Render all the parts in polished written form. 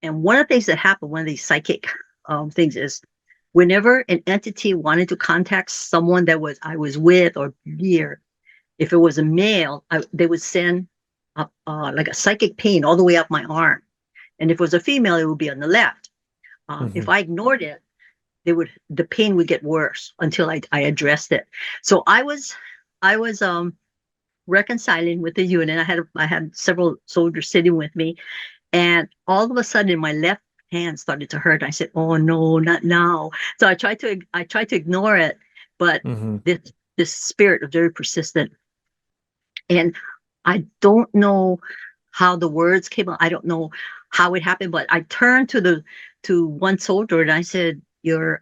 And one of the things that happened, one of these psychic things is whenever an entity wanted to contact someone that I was with or near, if it was a male, they would send like a psychic pain all the way up my arm. And if it was a female, it would be on the left. If Hmm. I ignored it, the pain would get worse until I addressed it. So I was reconciling with the unit. I had several soldiers sitting with me, and all of a sudden my left hand started to hurt. I said, "Oh no, not now." So I tried to ignore it, but Hmm. this spirit was very persistent, and I don't know how the words came out. I don't know how it happened, but I turned to one soldier and I said, "Your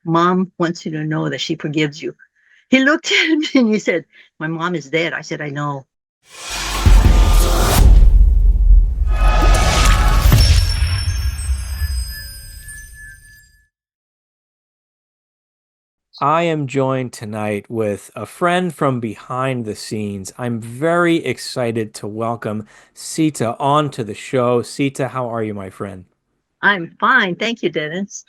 mom wants you to know that she forgives you." He looked at me and he said, "My mom is dead." I said, "I know." I am joined tonight with a friend from behind the scenes. I'm very excited to welcome Sita onto the show. Sita, how are you, my friend? I'm fine. Thank you, Dennis.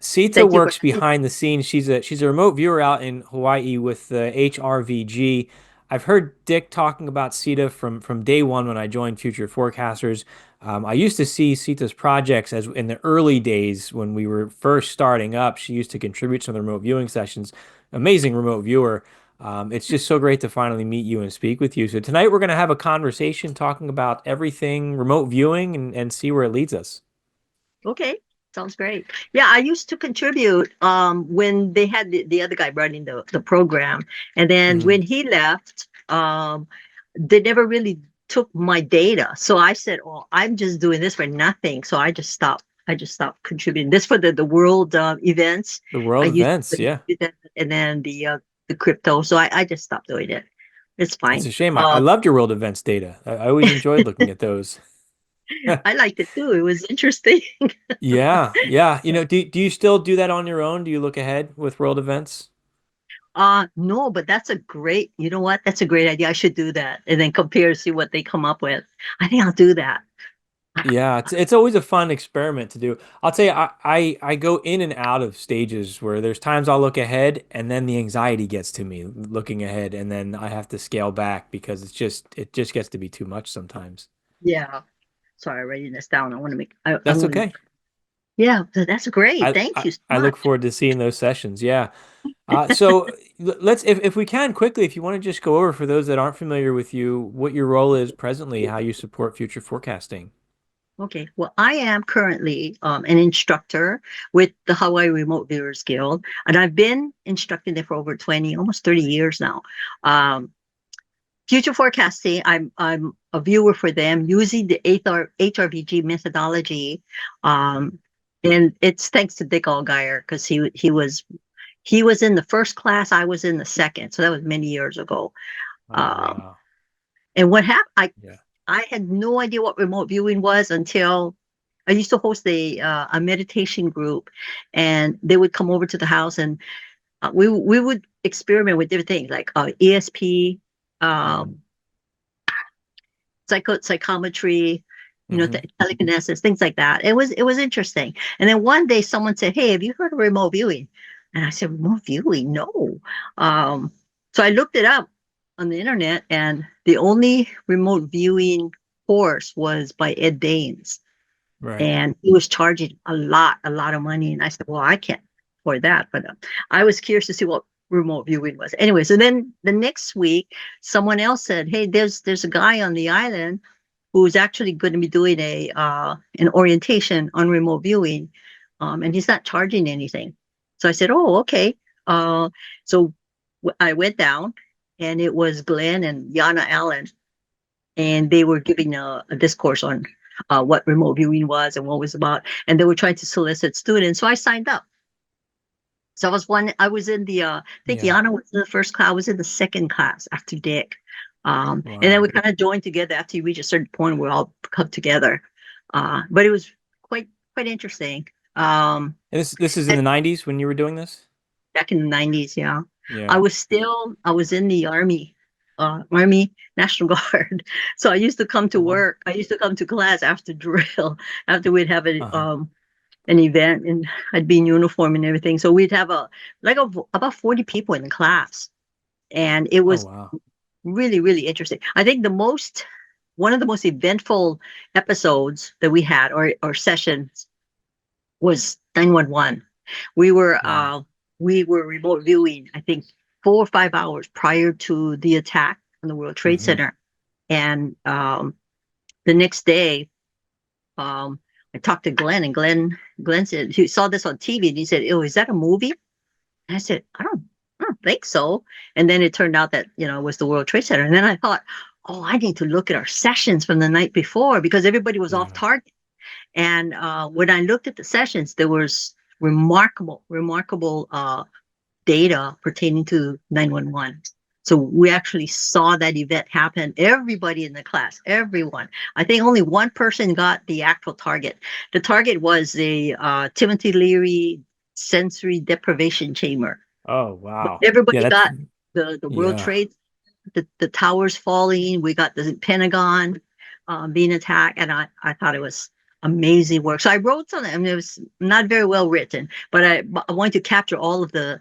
Sita Thank you for works behind the scenes. She's a remote viewer out in Hawaii with the HRVG. I've heard Dick talking about Sita from day one when I joined Future Forecasters. I used to see Sita's projects as in the early days when we were first starting up. She used to contribute to the remote viewing sessions. Amazing remote viewer. It's just so great to finally meet you and speak with you. So tonight we're going to have a conversation talking about everything remote viewing and see where it leads us. Okay, sounds great. Yeah, I used to contribute when they had the other guy running the program. And then Hmm. when he left, they never really took my data. So I said, "Oh, I'm just doing this for nothing." So I just stopped. I just stopped contributing. This for the world events. The I world used events, to yeah. do that, and then the crypto. So I just stopped doing it. It's It's fine. a shame. I Um, loved your world events data. I always enjoyed looking at those. I liked it too. It was interesting. Yeah, yeah. Do you still do that on your own? Do you look ahead with world events? No, but that's a great, you know what? That's a great idea. I should do that and then compare, see what they come up with. I think I'll do that. Yeah, it's always a fun experiment to do. I'll tell you, I go in and out of stages where there's times I'll look ahead and then the anxiety gets to me looking ahead and then I have to scale back because it just gets to be too much sometimes. Yeah. Sorry, I'm writing this down. I That's want to, okay. yeah, that's great. I, Thank I you so I look much. forward to seeing those sessions. Yeah. So let's, if we can quickly, if you want to just go over for those that aren't familiar with you, what your role is presently, how you support future forecasting. Okay. Well, I am currently an instructor with the Hawaii Remote Viewers Guild, and I've been instructing there for over 20, almost 30 years now. Um, Future forecasting, I'm a viewer for them using the HRVG methodology, um, and it's thanks to Dick Allgire because he was in the first class, I was in the second, so that was many years ago. Oh, Um, wow. and what happened? I Yeah. I had no idea what remote viewing was until I used to host a meditation group, and they would come over to the house, and we would experiment with different things like ESP. Hmm. Um, psychometry, Hmm. telekinesis, things like that. It was interesting. And then one day someone said, "Hey, have you heard of remote viewing?" And I said, "Remote viewing? No." Um, so I looked it up on the internet, and the only remote viewing course was by Ed Baines, Right. and he was charging a lot of money. And I said, "Well, I can't afford that." But I was curious to see what remote viewing was. Anyway, so then the next week, someone else said, "Hey, there's a guy on the island who's actually going to be doing a an orientation on remote viewing, and he's not charging anything." So I said, "Oh, okay." Uh, so I went down, and it was Glenn and Yana Allen, and they were giving a discourse on what remote viewing was and what it was about, and they were trying to solicit students. So I signed up. So I was in I think Yeah. Yana was in the first class. I was in the second class after Dick. And then we Wow. kind of joined together after you reach a certain point. We all come together. But it was quite interesting. And this is in And the 90s when you were doing this? back in the 90s, yeah. Yeah. I was in the army Army National Guard. So I used to come to Oh, wow. work. I used to come to class after drill, after we'd have Uh-huh. an event, and I'd be in uniform and everything. So we'd have about 40 people in the class, and it Oh, was wow. really, really interesting. I think one of the most eventful episodes that we had, or sessions, was 911. We were Wow. remote viewing, I think 4 or 5 hours prior to the attack on the World Trade Hmm. Center. And the next day, I talked to Glenn, and Glenn said he saw this on TV, and he said, "Oh, is that a movie?" And I said, I don't think so." And then it turned out that, it was the World Trade Center. And then I thought, oh, I need to look at our sessions from the night before, because everybody was off Yeah. target. And when I looked at the sessions, there was remarkable data pertaining to 911. So we actually saw that event happen. Everybody in the class, everyone. I think only one person got the actual target. The target was the Timothy Leary sensory deprivation chamber. Oh, But wow. Yeah, everybody that's, got the World yeah. Trade, the towers falling. We got the Pentagon being attacked, and I thought it was amazing work. So I wrote something. I mean, it was not very well written, but I wanted to capture all of the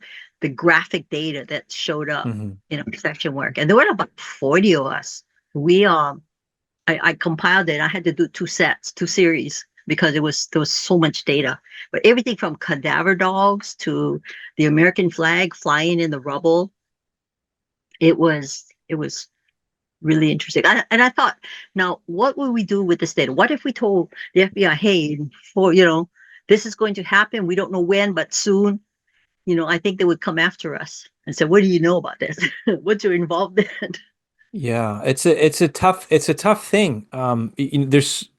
graphic data that showed up Hmm. in our section work, and there were about 40 of us. We I compiled it. I had to do two series, because there was so much data. But everything from cadaver dogs to the American flag flying in the rubble, it was really interesting. And I thought, now what would we do with this data? What if we told the FBI, hey, for this is going to happen. We don't know when, but soon. I think they would come after us and say, "What do you know about this? What's your involvement?" Yeah, it's a tough thing. There's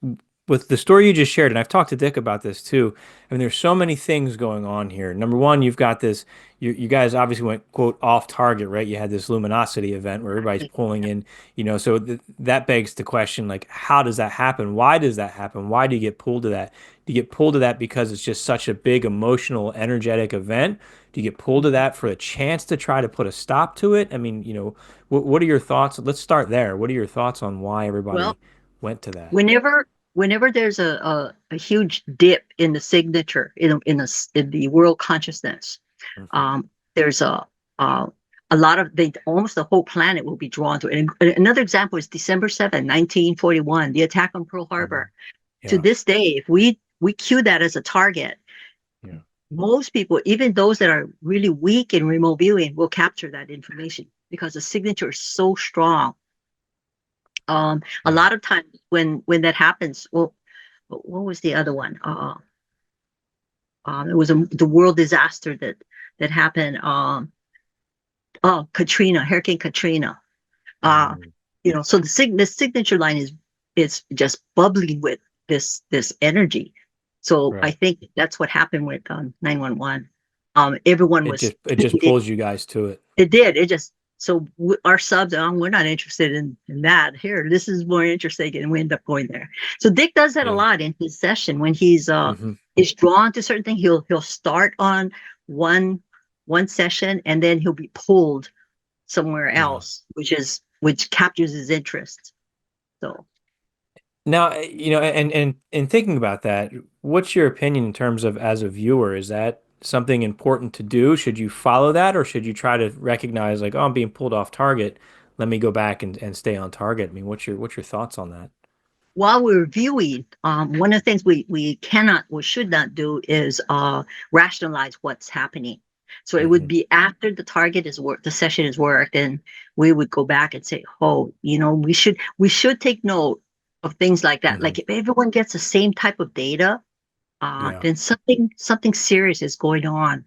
with the story you just shared, and I've talked to Dick about this too. I mean, there's so many things going on here. Number one, you've got this. You guys obviously went quote off target, right? You had this luminosity event where everybody's pulling in. So that begs the question, like, how does that happen? Why does that happen? Why do you get pulled to that? Do you get pulled to that because it's just such a big emotional, energetic event? Do you get pulled to that for a chance to try to put a stop to it? I mean, what are your thoughts? Let's start there. What are your thoughts on why Well, everybody went to that? whenever there's a huge dip in the signature in the world consciousness, Hmm. there's uh, a lot of they almost the whole planet will be drawn to it. And another example is December 7th, 1941, the attack on Pearl Oh, wow. Harbor. To Yeah. this day, if we cue that as a target, Yeah. most people, even those that are really weak in remote viewing, will capture that information because the signature is so strong. A Yeah. lot of times when that happens, well, what was the other one? It was the world disaster that happened. Oh, Katrina, Hurricane Katrina. Uh, Mm, so the signature line is just bubbling with this energy. So I right. think that's what happened with 911. Everyone was It just pulls you guys to it. it did. It just so our subs, we're not interested in that. Here, this is more interesting, and we end up going there. So Dick does that a Yeah. lot in his session when Hmm. he's drawn to certain things. He'll start on one one session, and then he'll be pulled somewhere Yeah. else, which captures his interest. So, Now, and thinking about that, what's your opinion in terms of as a viewer? Is that something important to do? Should you follow that, or should you try to recognize like, oh, I'm being pulled off target. Let me go back and stay on target. I mean, what's your thoughts on that? while we're viewing, one of the things we cannot or should not do is rationalize what's happening. So it would Hmm. be after the target is worked, the session is worked, and we would go back and say, "Oh, we should take note of things like that. Hmm. Like if everyone gets the same type of data, Yeah. then something serious is going on."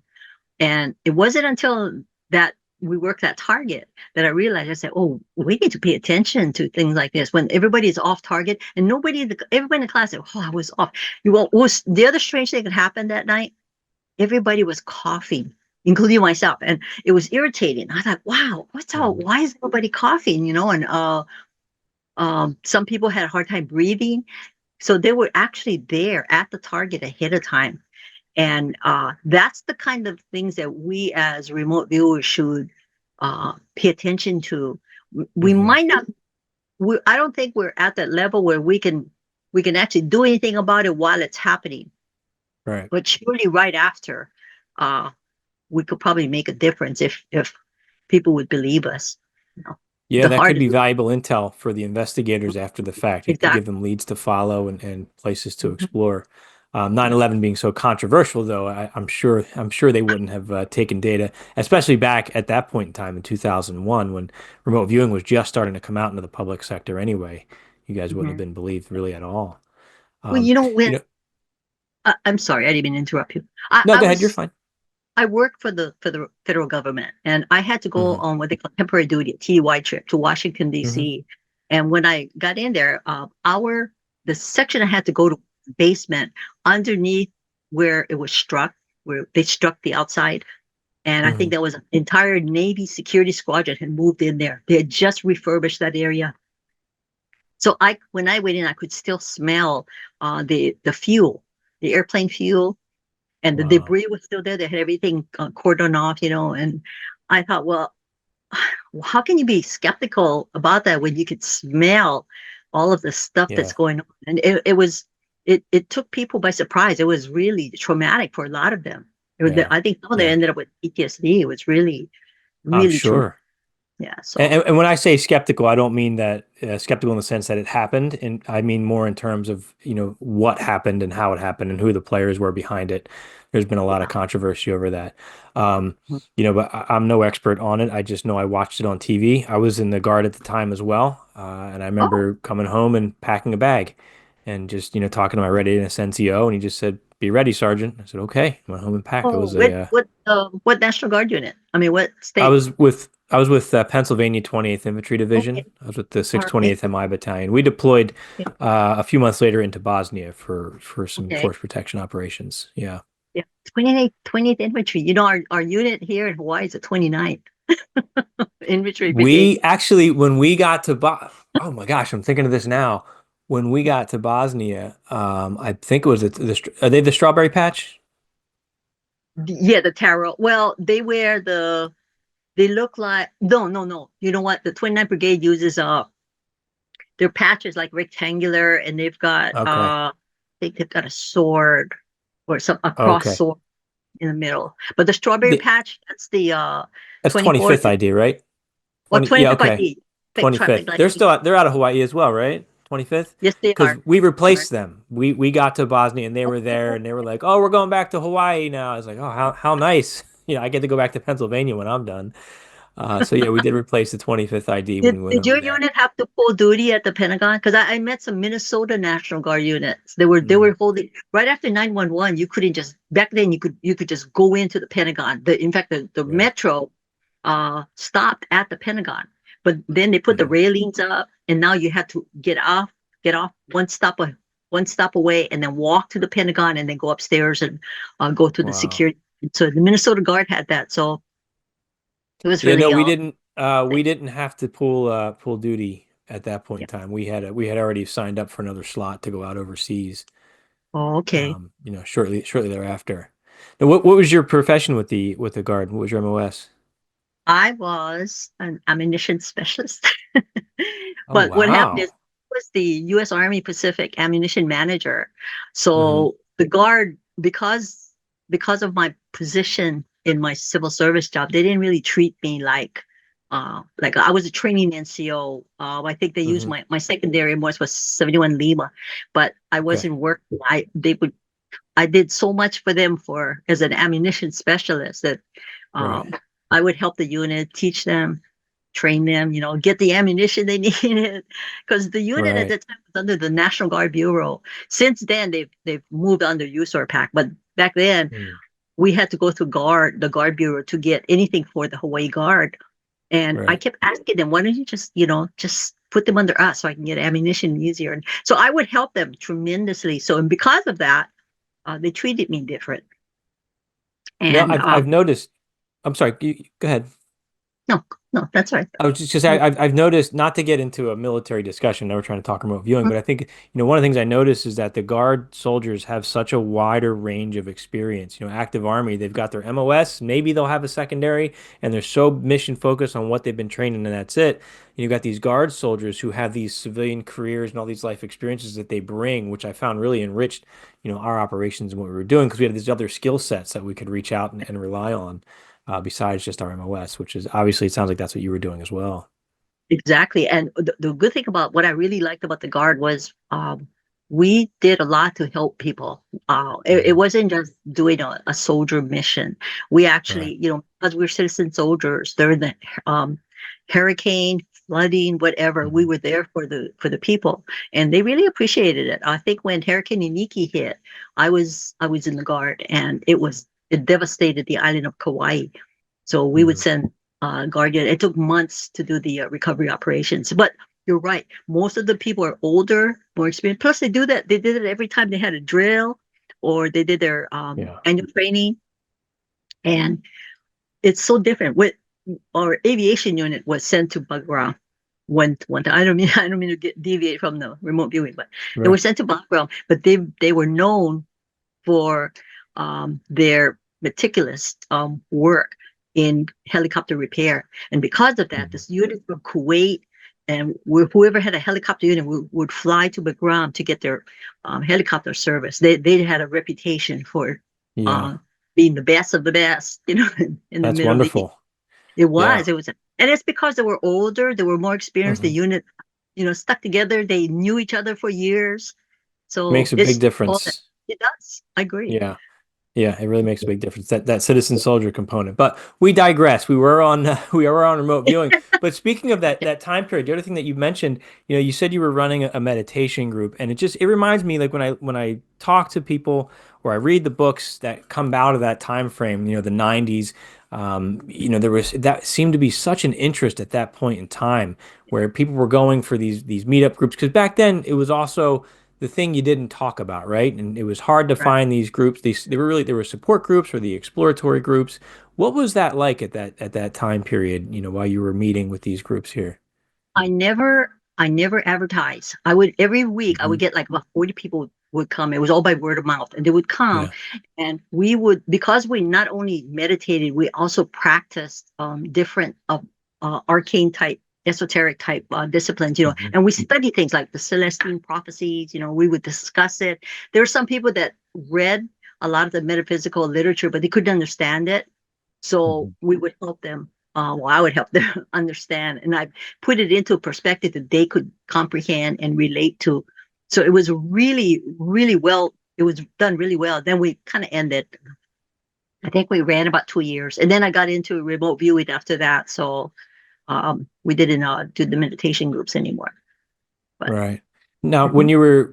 And it wasn't until that we worked that target that I realized, I said, "Oh, we need to pay attention to things like this when everybody is off target." And everybody in the class said, "Oh, I was off." Well, was the other strange thing that happened that night? Everybody was coughing, including myself, and it was irritating. I thought, "Wow, Hmm. why is everybody coughing?" And some people had a hard time breathing, so they were actually there at the target ahead of time. And that's the kind of things that we as remote viewers should pay attention to We Hmm. might not. I don't think we're at that level where we can actually do anything about it while it's happening. Right. But surely, right after, uh, we could probably make a difference if people would believe us. You know, Yeah, the that could hardest be valuable intel for the investigators after the fact. It could give exactly. them leads to follow and places to Mhm. explore. Yeah. 9/11 being so controversial, though, I'm sure they wouldn't have taken data, especially back at that point in time in 2001 when remote viewing was just starting to come out into the public sector anyway. You guys wouldn't have Mhm. been believed really at all. Well, Um, when you know, I'm sorry, I didn't mean to interrupt you. I, no, I go ahead. You're was fine. I worked for the federal government, and I had to go Hmm. on what they call temporary duty, a TDY trip to Washington Hmm. D.C. And when I got in there, the section I had to go to basement underneath where it was struck, where they struck the outside, and I think Hmm. that was an entire Navy security squadron had moved in there. They had just refurbished that area, so when I went in, I could still smell the fuel, the airplane fuel, and the Wow. debris was still there. They had everything cordoned off, and I thought, well, how can you be skeptical about that when you could smell all of the stuff that's Yeah. going on? And it took people by surprise. It was really traumatic for a lot of them. Yeah. I think some of them Yeah. ended up with PTSD. It was really, I'm really traumatic. sure. Yeah. And, So, and when I say skeptical, I don't mean that skeptical in the sense that it happened, and I mean more in terms of, what happened and how it happened and who the players were behind it. There's been a lot of yeah. controversy over that. But I'm no expert on it. I just know I watched it on TV. I was in the guard at the time as well, and I Oh, remember coming home and packing a bag, and just talking to my readiness NCO, and he just said, "Be ready, Sergeant." I said, "Okay." I went home and packed. It oh, was a what National Guard unit? I mean, what I state? was with I was with Pennsylvania 20th Infantry Okay. Division. I was with the All right. 628th MI Battalion. We deployed a few months later into Bosnia for some Okay. force protection operations. Yeah. Yeah. 20th Infantry. Our unit here in Hawaii is the 29th Infantry Brigade. We actually, when we got to oh my gosh, I'm thinking of this now. When we got to Bosnia, I think it was are they the Strawberry Patch? Yeah, the tarot. Well, they look like, no, no, no. You know what? The 29th Brigade uses their patches like rectangular, and they've got Okay. I think they've got a sword or a cross Okay. sword in the middle. But the strawberry The, patch, that's the that's 24th, 25th ID, right? well, 20, yeah, 25th okay. ID. Traffic 25th. light. They're out of Hawaii as well, right? 25th? Yes, they Because are. we All right. replaced them. We got to Bosnia and they were there Oh, and they were like, "Oh, we're going back to Hawaii now." I was like, "Oh, how nice." I get to go back to Pennsylvania when I'm done. So yeah, we did replace the 25th ID when Did, we went did over your there. unit have to full duty at the Pentagon? Because I met some Minnesota National Guard units. They were holding right after 911. You couldn't just back then you could just go into the Pentagon. In fact, the Yeah. metro stopped at the Pentagon, but then they put the Mhm. railings up, and now you had to get off one stop away, and then walk to the Pentagon, and then go upstairs and go through the Wow. security. So the Minnesota Guard had that, so it was Yeah, no, really we didn't have to pull duty at that point yeah. in time. We had already signed up for another slot to go out overseas. Oh, okay. Shortly thereafter. Now, what was your profession with the guard? What was your MOS? I was an ammunition specialist. Oh But what happened is wow. I was the U.S. Army Pacific ammunition manager. Hmm. So the guard, because of my position in my civil service job, they didn't really treat me like I was a training NCO. I think they used Hmm. my secondary was 71 Lima, but I Okay. wasn't working. I did so much for them for as an ammunition specialist that Right. um, I would help the unit, teach them, train them, get the ammunition they needed. Because the unit at Right. the time was under the National Guard Bureau. Since then, they've moved under USORPAC, but back then Mm. we had to go through the Guard Bureau to get anything for the Hawaii Guard. And I Right. kept asking them, why don't you just put them under us so I can get ammunition easier? And so I would help them tremendously. So, and because of that, they treated me different. Now And I've noticed. I'm sorry. Go ahead. No, no, that's right. I was just I've noticed, not to get into a military discussion, now we're trying to talk remote viewing, but I think, one of the things I noticed is that the guard soldiers have such a wider range of experience. Active Army, they've got their MOS, maybe they'll have a secondary, and they're so mission focused on what they've been trained in, and that's it. And you've got these guard soldiers who have these civilian careers and all these life experiences that they bring, which I found really enriched, our operations and what we were doing, because we had these other skill sets that we could reach out and rely on, besides just our MOS, which is obviously, it sounds like that's what you were doing as well. Exactly. And the good thing about what I really liked about the Guard was we did a lot to help people. It Mhm. wasn't just doing a soldier mission. We Right. actually, because we're citizen soldiers, during the hurricane, flooding, whatever, we Mhm. were there for the people, and they really appreciated it. I think when Hurricane Iniki hit, I was in the Guard, and it devastated the island of Kauai. So we would Mhm. send Guardian. It took months to do the recovery operations. But you're right. Most of the people are older, more experienced. Plus, they do that. They did it every time they had a drill or they did their Yeah. annual training. And it's so different. With our aviation unit was sent to Bagram one time. I don't mean to deviate from the remote viewing, but they were Right. sent to Bagram. But they were known for their meticulous work in helicopter repair. And because of that, Mhm. this unit from Kuwait and whoever had a helicopter unit would fly to Bagram to get their helicopter service. They had a reputation for Yeah. uh, being the best of the best, in the That's Middle East. wonderful. It Yeah. was, it was, and it's because they were older, they were more experienced. The Mhm. unit, stuck together. They knew each other for years. So Makes a big it's all that. difference. It does. I agree. Yeah. Yeah, it really makes a big difference, that citizen soldier component. But we digress. We were on we were on remote viewing. But speaking of that time period, the other thing that you mentioned, you said you were running a meditation group, and it reminds me, like, when I talk to people or I read the books that come out of that time frame, the 90s. There was that seemed to be such an interest at that point in time where people were going for these meetup groups, because back then it was also the thing you didn't talk about, right? And it was hard to Right. find these groups. There were support groups or the exploratory groups. What was that like at that time period, while you were meeting with these groups here? I never advertise. I would every week I Hmm. would get like about 40 people would come. It was all by word of mouth, and they would come, Yeah. and we would, because we not only meditated, we also practiced different arcane type, esoteric type disciplines, Hmm. and we study things like the Celestine prophecies. We would discuss it. There were some people that read a lot of the metaphysical literature, but they couldn't understand it. So Hmm. we would help them. Well, I would help them understand, and I put it into a perspective that they could comprehend and relate to. So it was really, really well. It was done really well. Then we kind of ended. I think we ran about 2 years, and then I got into remote viewing after that. So we didn't do the meditation groups anymore. But Right. Now, when mhm. you were,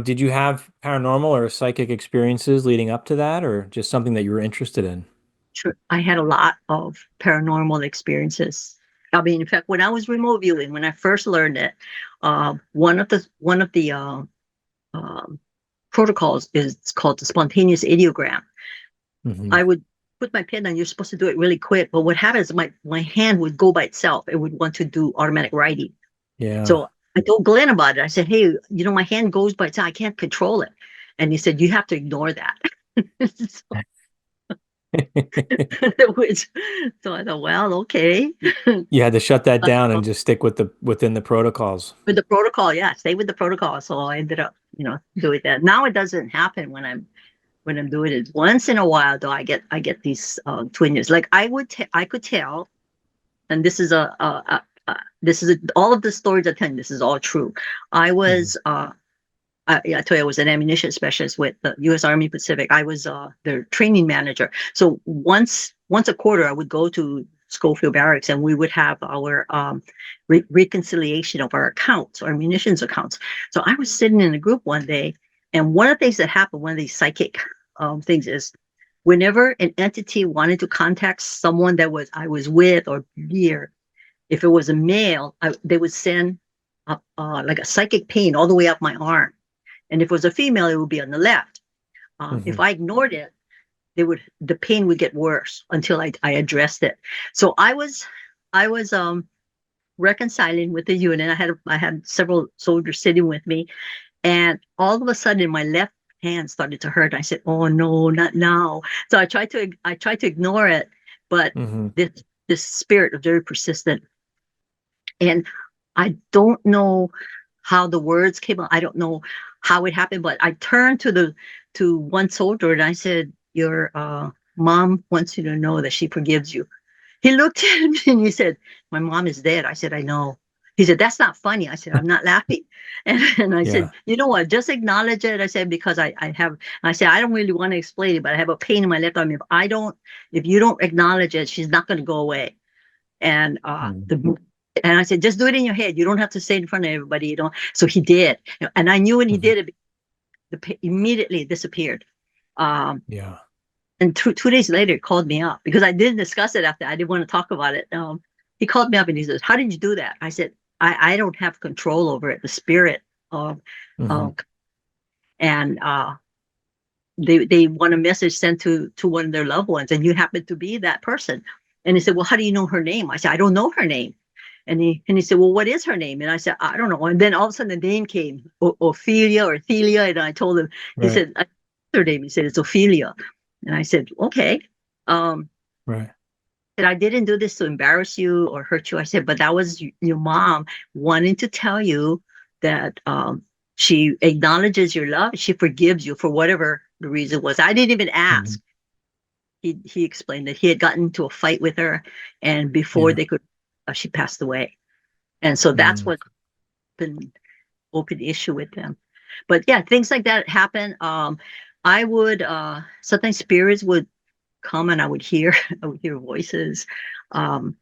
did you have paranormal or psychic experiences leading up to that, or just something that you were interested in? Sure, I had a lot of paranormal experiences. I mean, in fact, when I was remote viewing, when I first learned it, one of the um, protocols is called the spontaneous ideogram. Hmm. I would put my pen on. You're supposed to do it really quick, but what happens is my hand would go by itself. It would want to do automatic writing. Yeah. So I told Glenn about it. I said, "Hey, my hand goes by itself. I can't control it." And he said, "You have to ignore that." So, which, so I thought, well, okay. You had to shut that down and just stick within the protocols. With the protocol, yeah, stay with the protocol. So I ended up, doing that. Now it doesn't happen when I'm doing it. Once in a while, though, I get these twinges. Like I could tell, and all of the stories I tell you, this is all true. I Hmm. was I told you I was an ammunition specialist with the U.S. Army Pacific. I was their training manager. So once a quarter, I would go to Schofield Barracks, and we would have our reconciliation of our accounts, our munitions accounts. So I was sitting in a group one day, and one of the things that happened, one of these psychic things is, whenever an entity wanted to contact someone that I was with or near, if it was a male, they would send like a psychic pain all the way up my arm, and if it was a female, it would be on the left. If Hmm. I ignored it, the pain would get worse until I addressed it. So I was I was reconciling with the unit. I had several soldiers sitting with me, and all of a sudden my left hand started to hurt. I said, "Oh no, not now." So I tried to ignore it, but Hmm. this spirit was very persistent, and I don't know how the words came out. I don't know how it happened, but I turned to one soldier and I said, "Your mom wants you to know that she forgives you." He looked at me and he said, "My mom is dead." I said, "I know." He said, "That's not funny." I said, "I'm not laughing." And I said, Yeah. "You know what? Just acknowledge it." I said, "Because I have," I said, "I don't really want to explain it, but I have a pain in my left arm. If you don't acknowledge it, she's not going to go away." And Mm. and I said, "Just do it in your head. You don't have to say it in front of everybody. You don't." So he did. And I knew when he Mhm. did it, the pain immediately disappeared. Um, Yeah. and 2 days later, he called me up because I didn't discuss it after. I didn't want to talk about it. He called me up and he says, "How did you do that?" I said, I don't have control over it. The spirit of, Hmm. uh, and they want a message sent to one of their loved ones, and you happen to be that person. And he said, "Well, how do you know her name?" I said, "I don't know her name." And he said, "Well, what is her name?" And I said, "I don't know." And then all of a sudden the name came, Ophelia or Thelia. And I told him, he Right. said, her name. He said, "It's Ophelia." And I said, "Okay." Um, Right. and I didn't do this to embarrass you or hurt you. I said, "But that was your mom wanting to tell you that she acknowledges your love. She forgives you for whatever the reason was." I didn't even Hmm. ask. He explained that he had gotten into a fight with her, and before Yeah. they could, she passed away. And so that's Mm. what been open issue with them. But yeah, things like that happen. I would sometimes spirits would come and I would hear I would hear voices. Um,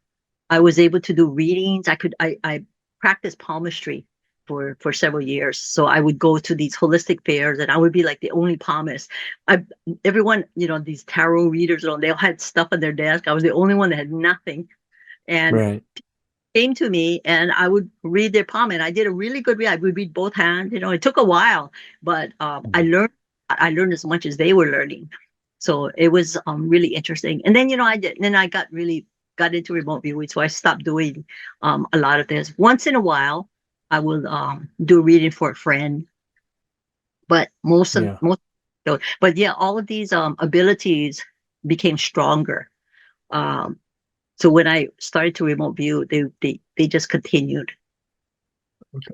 I was able to do readings. I practiced palmistry for several years. So I would go to these holistic fairs and I would be like the only palmist. I Everyone, these tarot readers, they all had stuff on their desk. I was the only one that had nothing. And Right. came to me and I would read their palm and I did a really good read. I would read both hands. It took a while, but Mhm. I learned as much as they were learning. So it was really interesting. And then I got into remote viewing, so I stopped doing a lot of this. Once in a while, I will do a reading for a friend, but Yeah. but yeah, all of these abilities became stronger. Um, so when I started to remote view, they just continued.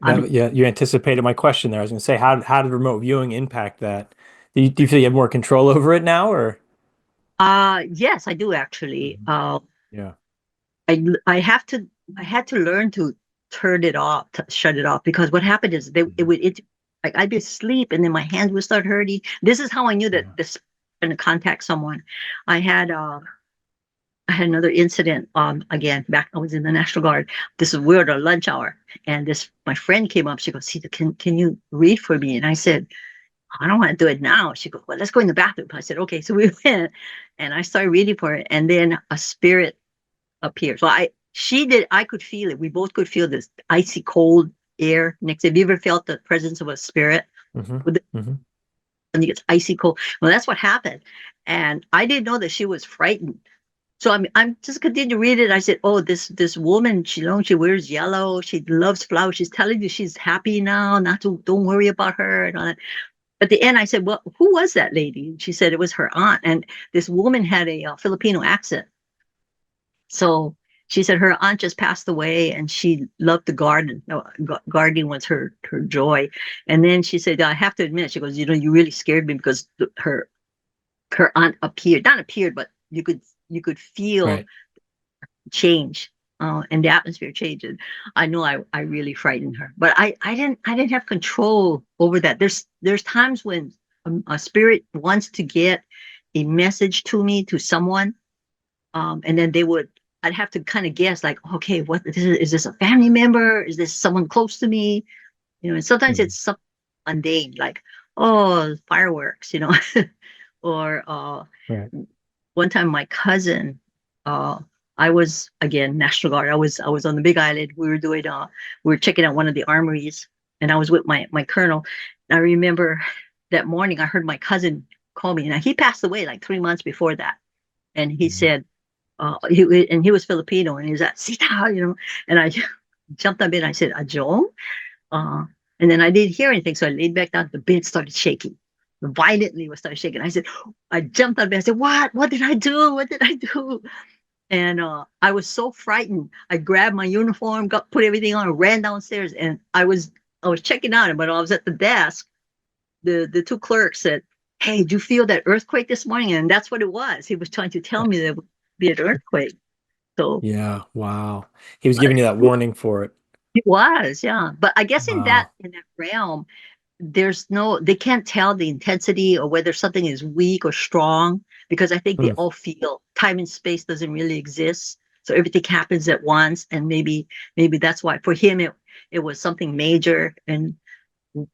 I mean, Yeah, you anticipated my question there. I was going to say, how did remote viewing impact that? Do you feel you have more control over it now, or? yes, I do actually. Mhm. Yeah. I have to, I had to learn to turn it off, to shut it off, because what happened is Mhm. like I'd be asleep and then my hands would start hurting. This is how I knew that Yeah. this going to contact someone. I had, uh, I had another incident. Again, back I was in the National Guard. This is weird, a lunch hour, and my friend came up. She goes, "See, can you read for me?" And I said, "I don't want to do it now." She goes, "Well, let's go in the bathroom." I said, "Okay." So we went, and I started reading for it, and then a spirit appeared. So she did. I could feel it. We both could feel this icy cold air. Nick, have you ever felt the presence of a spirit Hmm. with Hmm. when it gets icy cold? Well, that's what happened, and I didn't know that she was frightened. So I'm just continuing to read it. I said, "Oh, this woman, she wears yellow. She loves flowers. She's telling you she's happy now. Not to Don't worry about her and all that." At the end, I said, "Well, who was that lady?" And she said it was her aunt. And this woman had a Filipino accent. So she said her aunt just passed away and she loved the garden. No, gardening was her joy. And then she said, "I have to admit," she goes, "you really scared me because her aunt appeared, not appeared, but you could feel Right. change." And the atmosphere changed. And I know I really frightened her, but I didn't have control over that. There's times when a spirit wants to get a message to me, to someone, and then I'd have to kind of guess, like, okay, is this a family member? Is this someone close to me? And sometimes Mhm. it's something mundane, like, oh, fireworks, or Right. one time my cousin, uh I was, again, National Guard. I was on the Big Island. We were checking out one of the armories, and I was with my colonel. And I remember that morning I heard my cousin call me, and he passed away like 3 months before that. And he Mhm. said, And he was Filipino, and he was at Sita, and I jumped up in. I said, "Ajong," uh, and then I didn't hear anything, so I laid back down. The bed started shaking violently. Was started shaking. I said, I jumped up. I said, "What? What did I do? What did I do?" And I was so frightened. I grabbed my uniform, put everything on, and ran downstairs. And I was checking out, but I was at the desk. The two clerks said, "Hey, did you feel that earthquake this morning?" And that's what it was. He was trying to tell me there would be an earthquake. So, Yeah. Wow. He was but giving you that warning for it. it was, yeah. But I guess Wow. in that realm, they can't tell the intensity or whether something is weak or strong, because I think they Hmm. all feel time and space doesn't really exist. So everything happens at once. And maybe that's why for him it was something major.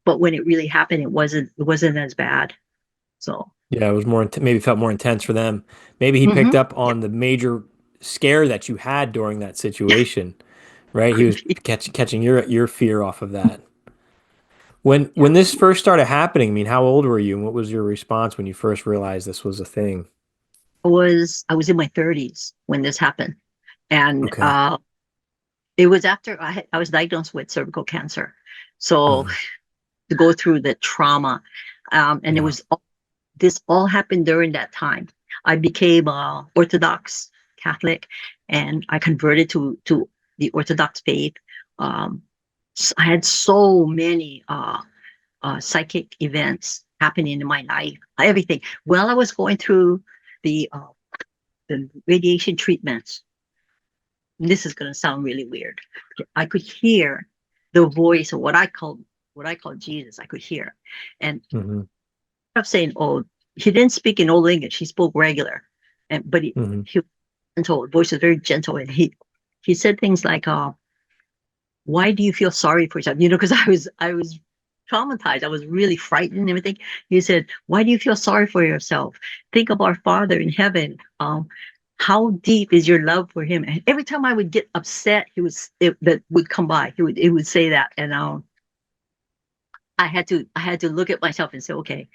But when it really happened, it wasn't as bad. So Yeah, it was more maybe felt more intense for them. Maybe he picked mhm, up yeah, on the major scare that you had during that yeah, situation, right? He could was be. catching your fear off of that. When Yeah. this first started happening, I mean, how old were you and what was your response when you first realized this was a thing? I was in my 30s when this happened. And Okay. it was after I was diagnosed with cervical cancer. So Mhm. to go through the trauma. And Yeah. this all happened during that time. I became Orthodox Catholic, and I converted to the Orthodox faith. Um, I had so many psychic events happening in my life, everything. While I was going through the radiation treatments, this is going to sound really weird. I could hear the voice of what I call Jesus. I could hear, and Hmm. of saying, "Oh, he didn't speak in Old English. He spoke regular," and but he Hmm. he was gentle. Voice was very gentle, and he said things like, "Why do you feel sorry for yourself?" Because I was traumatized. I was really frightened and everything. He said, "Why do you feel sorry for yourself? Think of our Father in heaven. How deep is your love for Him?" And every time I would get upset, that would come by. It would say that, and I had to look at myself and say, "Okay,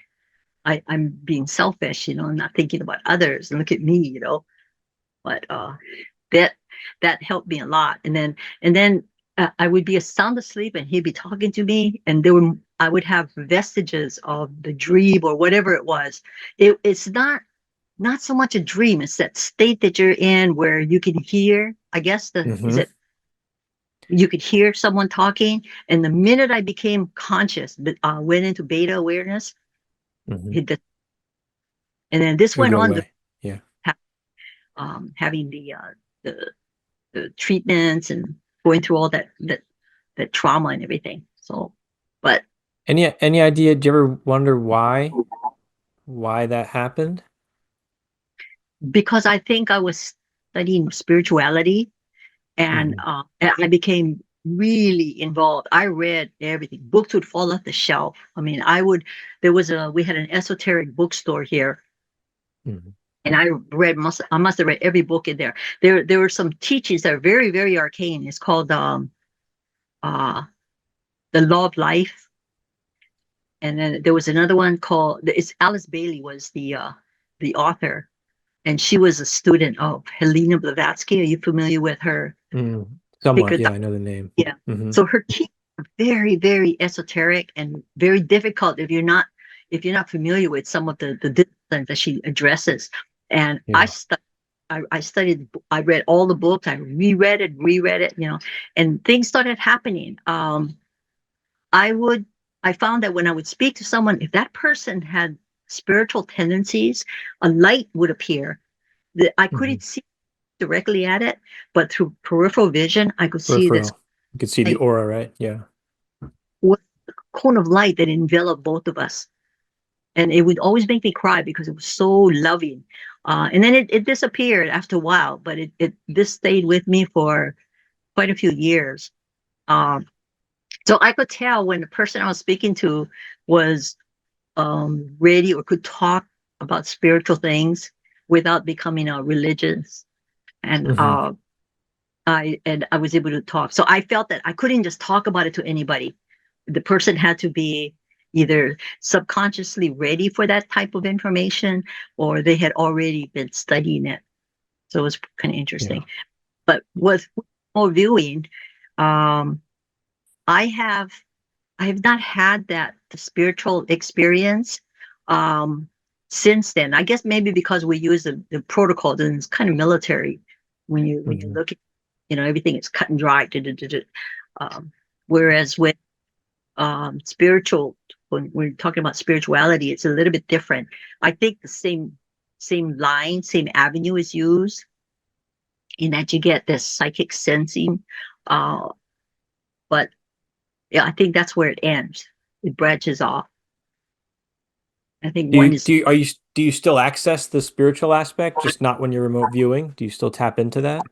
I'm being selfish, I'm not thinking about others, and look at me, But that that helped me a lot. And then I would be sound asleep, and he'd be talking to me, and I would have vestiges of the dream or whatever it was. It's not so much a dream; it's that state that you're in where you can hear. I guess the is Hmm. it you could hear someone talking, and the minute I became conscious, went into beta awareness, Hmm. it, and then this It would went go on away. Yeah. having the the treatments and going through all that trauma and everything. So, but Any idea? Do you ever wonder why that happened? because I think I was studying spirituality, and Hmm. I became really involved. I read everything. Books would fall off the shelf. I mean, we had an esoteric bookstore here, Hmm. and I must have read every book in there. There were some teachings that are very, very arcane. It's called uh the Law of Life. And then there was another one called, it's Alice Bailey was the author, and she was a student of Helena Blavatsky. Are you familiar with her? Mm. Somewhat, Because yeah, I know the name. yeah, Hmm. so her teachings are very, very esoteric and very difficult if you're not familiar with some of the disciplines that she addresses. And Yeah. I studied, I read all the books, I reread it, and things started happening. I would I found that when I would speak to someone, if that person had spiritual tendencies, a light would appear that I Hmm. couldn't see directly at it, but through peripheral vision, I could see this Peripheral. You could see the light aura, right? Yeah. was a cone of light that enveloped both of us. And it would always make me cry because it was so loving. And then it disappeared after a while, but this stayed with me for quite a few years. Um, so I could tell when the person I was speaking to was ready or could talk about spiritual things without becoming religious, and Hmm. I was able to talk. So I felt that I couldn't just talk about it to anybody. The person had to be either subconsciously ready for that type of information, or they had already been studying it. So it was kind of interesting. Yeah. But with more viewing, um, I have I have not had that spiritual experience since then. I guess maybe because we use the protocols and it's kind of military when you Mhm. look at, everything is cut and dry. Um, whereas with spiritual, when we're talking about spirituality, it's a little bit different. I think the same avenue is used in that you get this psychic sensing, uh, but yeah, I think that's where it ends. It branches off. I think Do one you is do you, are you do you still access the spiritual aspect, just not when you're remote viewing? Do you still tap into that?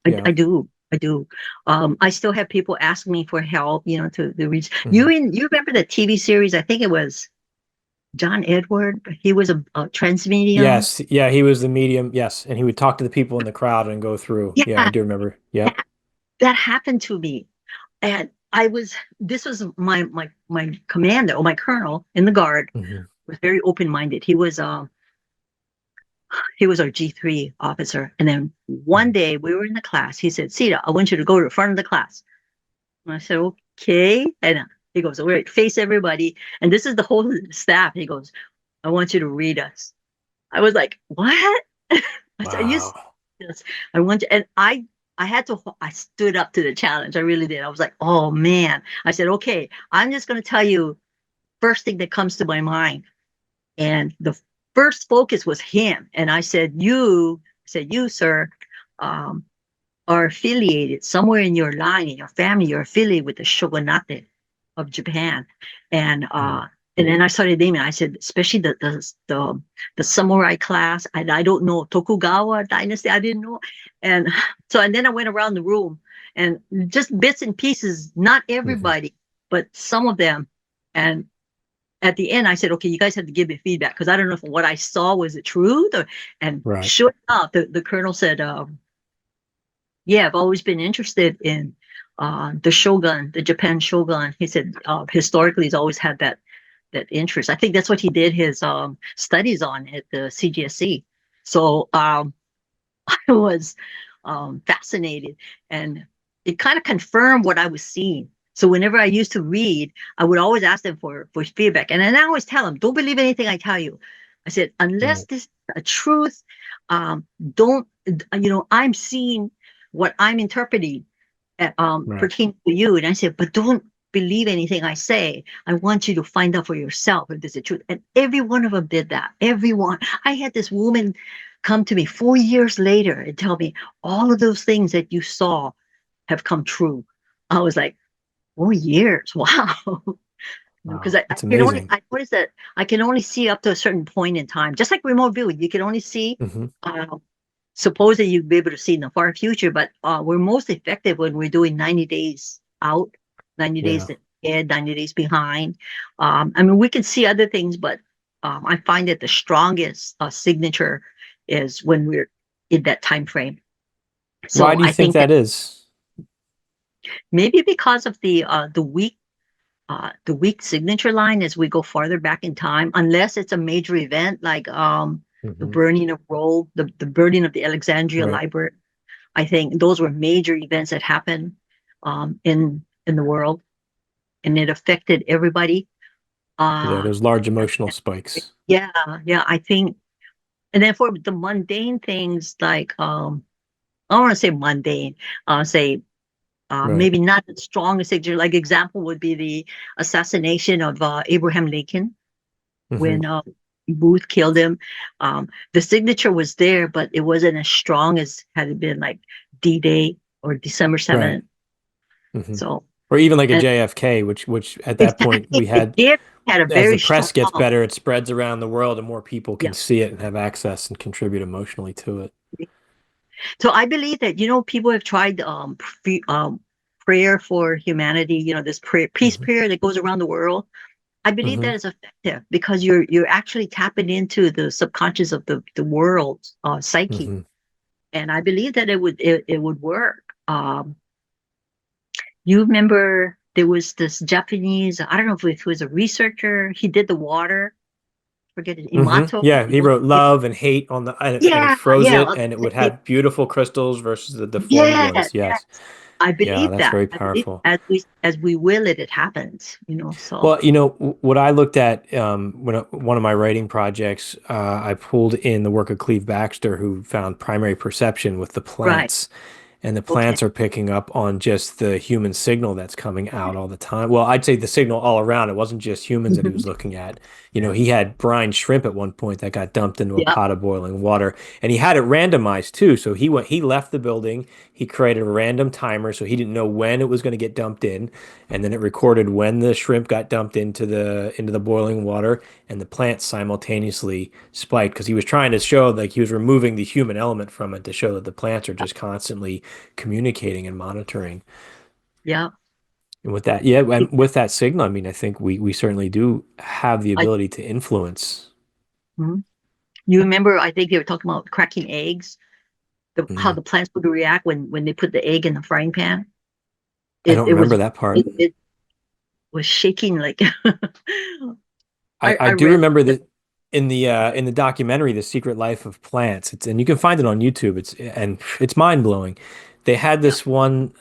I Yeah. do. I do. I still have people ask me for help, to reach Mhm. you remember the TV series? I think it was John Edward. He was a trance medium. Yes. Yeah, he was the medium. Yes, and he would talk to the people in the crowd and go through. Yeah, I Yeah, do remember. Yep. that, that happened to me. And this was my commander or my colonel in the guard Hmm. was very open-minded. He was our G3 officer. And then one day we were in the class. He said, Sita, I want you to go to the front of the class. And I said, okay. And he goes, all right, face everybody. And this is the whole staff. He goes, I want you to read us. I was like, what? I said, are you Wow. serious? I want you. And I stood up to the challenge. I really did. I was like, oh man. I said, okay, I'm just going to tell you first thing that comes to my mind. And the first focus was him. And I said, you, sir, um, are affiliated somewhere in your line, in your family, you're affiliated with the shogunate of Japan. And Mm. and then I started naming. I said, especially the samurai class. I don't know Tokugawa dynasty. I didn't know. And and then I went around the room and just bits and pieces, not Hmm. everybody, but some of them. And at the end, I said, okay, you guys have to give me feedback because I don't know if what I saw was the truth. And Right. sure enough, the colonel said, yeah, I've always been interested in the shogun, the Japan shogun. He said historically he's always had that interest. I think that's what he did his studies on at the CGSC. So I was fascinated, and it kind of confirmed what I was seeing. So whenever I used to read, I would always ask them for feedback, and then I always tell them, "Don't believe anything I tell you." I said, "Unless Right. this is a truth, don't I'm seeing what I'm interpreting Right. pertaining to you." And I said, "But don't believe anything I say. I want you to find out for yourself if this is the truth." And every one of them did that. Everyone. I had this woman come to me 4 years later and tell me all of those things that you saw have come true. I was like, 4 years, wow. Because Wow. That's amazing. I noticed that I can only see up to a certain point in time, just like remote viewing. You can only see, Hmm. uh, supposedly you'd be able to see in the far future, but we're most effective when we're doing 90 days out, 90 days Yeah. ahead, 90 days behind. I mean, we can see other things, but I find that the strongest signature is when we're in that time frame. Why So do you I think think that that is? maybe because of the weak signature line as we go farther back in time, unless it's a major event like the Hmm. burning of Rome, the burning of the Alexandria Right. Library. I think those were major events that happened in the world, and it affected everybody. Yeah, Uh, those large emotional spikes. yeah, yeah. I think, and then for the mundane things like I don't want to say mundane, say Right. maybe not the strongest signature. Like example would be the assassination of Abraham Lincoln Hmm. when Booth killed him. The signature was there, but it wasn't as strong as had it been like D-Day or December Right. 7th. Hmm. So, Or even like a and JFK, which at that point exactly, we it had, did had a as the very press gets strong, better, it spreads around the world and more people yeah. can see it and have access and contribute emotionally to it. So I believe that, people have tried prayer for humanity, this peace Hmm. prayer that goes around the world. I believe Hmm. that is effective because you're actually tapping into the subconscious of the world's psyche, Hmm. and I believe that it would work. You remember there was this Japanese, I don't know if it was a researcher. He did the water forget it, Hmm. Imato. Yeah, he wrote love and hate on the, and he Yeah, froze yeah, it, and it would have beautiful crystals versus the deformed yeah, ones. yeah. Yes. I Yeah, believe that's that. very I believe powerful. as we will it, it happens. So Well, what I looked at when one of my writing projects, I pulled in the work of Cleve Baxter, who found primary perception with the right. plants. And the Okay. plants are picking up on just the human signal that's coming out all the time. Well, I'd say the signal all around. It wasn't just humans that he Hmm. was looking at. He had brine shrimp at one point that got dumped into a Yep. pot of boiling water, and he had it randomized too. So he left the building. He created a random timer, so he didn't know when it was going to get dumped in, and then it recorded when the shrimp got dumped into the boiling water, and the plants simultaneously spiked because he was trying to show, like, he was removing the human element from it to show that the plants are just constantly communicating and monitoring. Yep. And with that, yeah, and with that signal, I mean, I think we certainly do have the I, ability to influence. mhm. You remember? I think they were talking about cracking eggs. How Mm. the plants would react when they put the egg in the frying pan. I It don't it was remember that part. it was shaking like. I I do read. remember that in the documentary The Secret Life of Plants. And you can find it on YouTube. It's mind blowing. They had Yeah. this one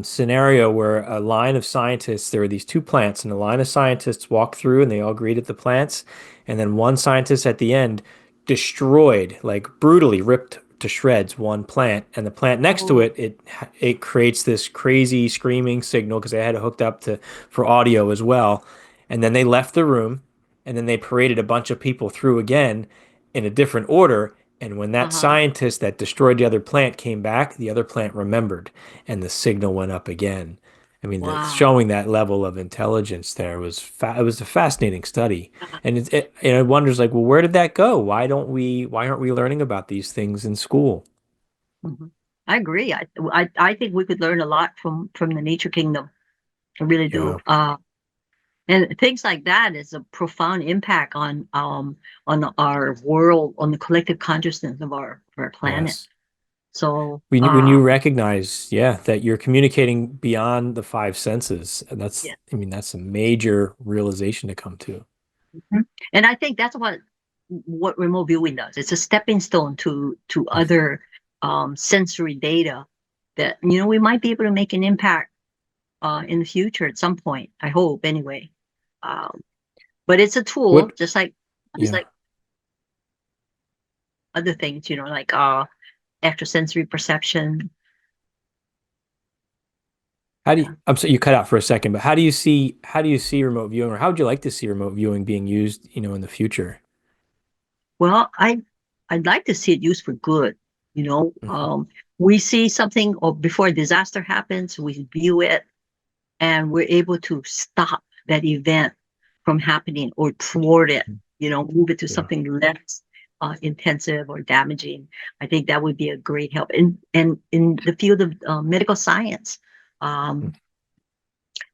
scenario where a line of scientists, there were these two plants, and a line of scientists walked through and they all greeted the plants. And then one scientist at the end destroyed, like brutally ripped to shreds, one plant, and the plant next to Oh. it creates this crazy screaming signal because they had it hooked up to for audio as well. And then they left the room, and then they paraded a bunch of people through again in a different order. And when that Uh-huh. scientist that destroyed the other plant came back, the other plant remembered, and the signal went up again. I mean, Wow. showing that level of intelligence there it was a fascinating study, Uh-huh. and it wonders, like, well, where did that go? Why aren't we learning about these things in school? Mhm. I agree. I think we could learn a lot from the nature kingdom. I really do. Yeah. And things like that is a profound impact on our world, on the collective consciousness of our planet. Yes. So When you recognize, yeah, that you're communicating beyond the five senses, yeah. I mean, that's a major realization to come to. Mhm. And I think that's what remote viewing does. It's a stepping stone to other sensory data that we might be able to make an impact in the future at some point. I hope anyway. Um, but it's a tool, What, just yeah. like other things, like extrasensory perception. Yeah. I'm sorry, you cut out for a second, but how do you see remote viewing, or how would you like to see remote viewing being used, in the future? Well, I'd like to see it used for good. You know, Mhm. um, we see something or before a disaster happens, we view it and we're able to stop that event from happening or thwart it, move it to Yeah. something less intensive or damaging. I think that would be a great help. And in the field of medical science, um,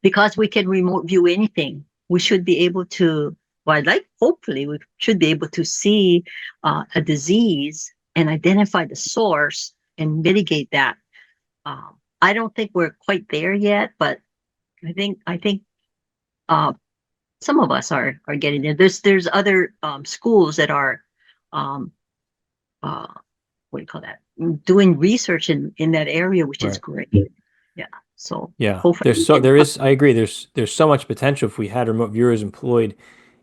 because we can remote view anything, we should be able to, well, hopefully, we should be able to see a disease and identify the source and mitigate that. I don't think we're quite there yet, but I think uh, some of us are getting there. There's other schools that are um, uh, what do you call that? Doing research in that area, which is Right. great. Yeah. So Yeah, hopefully we can. I agree. There's so much potential if we had remote viewers employed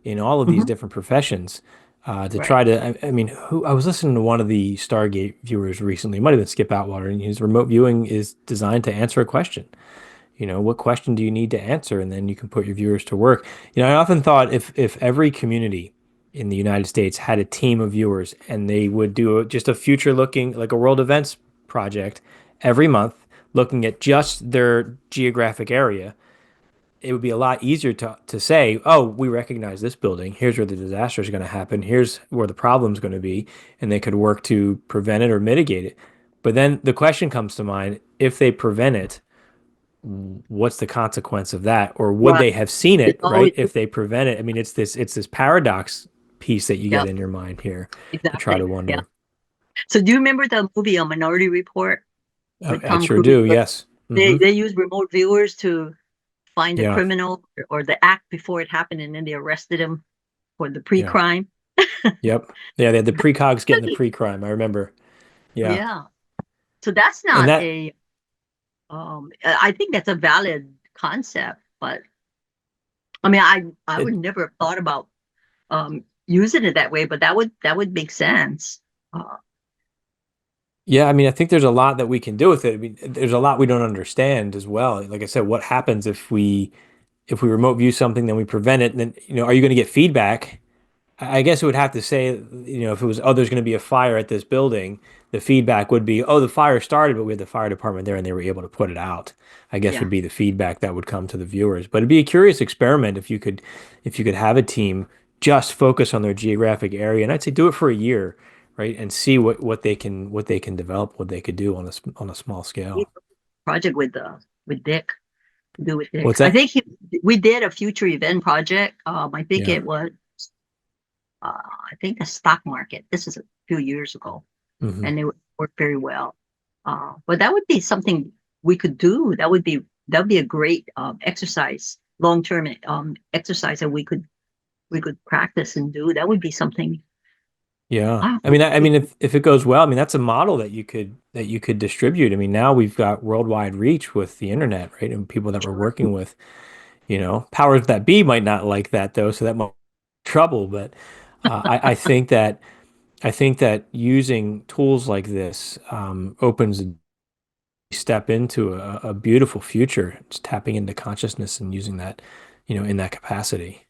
in all of these Mhm. different professions to Right. try to, I mean, I was listening to one of the Stargate viewers recently, it might have been Skip Atwater, and his remote viewing is designed to answer a question. What question do you need to answer? And then you can put your viewers to work. I often thought if every community in the United States had a team of viewers and they would do just a future looking, like a world events project every month, looking at just their geographic area, it would be a lot easier to say, oh, we recognize this building. Here's where the disaster is going to happen. Here's where the problem is going to be. And they could work to prevent it or mitigate it. But then the question comes to mind, if they prevent it, what's the consequence of that? Or would Right. they have seen It's it, right? always If they prevent it? I mean, it's this paradox piece that you yeah, get in your mind here to try to exactly. Yeah. wonder. So do you remember the movie A Minority Report with I Tom sure Cruise? do. Yes. They use remote viewers to find the Yeah. criminal or the act before it happened, and then they arrested him for the Yeah. pre-crime. Yep. Yeah, they had the precogs getting the pre-crime. I remember. Yeah. Yeah. So that's And not that a I think that's a valid concept, but I mean I would it never have thought about using it that way, but that would make sense. Uh, yeah, I mean, I think there's a lot that we can do with it. I mean, there's a lot we don't understand as well. Like I said, what happens if we remote view something, then we prevent it, then, are you going to get feedback? I guess it would have to say, if it was, oh, there's going to be a fire at this building, the feedback would be, oh, the fire started, but we had the fire department there and they were able to put it out. I guess yeah. would be the feedback that would come to the viewers. But it'd be a curious experiment if you could have a team just focus on their geographic area, and I'd say do it for a year, right, and see what they can develop, what they could do on a small scale. Project with Dick. To do with Dick. What's I that? think we did a future event project. I think Yeah. it was I think the stock market. This is a few years ago, Hmm. and it worked very well. But that would be something we could do. That would be a great exercise, long term exercise that we could practice and do. That would be something. Yeah. I I mean, I mean, if it goes well, I mean, that's a model that you could distribute. I mean, now we've got worldwide reach with the internet, right? And people that we're Sure. working with, powers that be might not like that though, so that might be trouble. But I think that using tools like this opens a step into a beautiful future. Just tapping into consciousness and using that, in that capacity.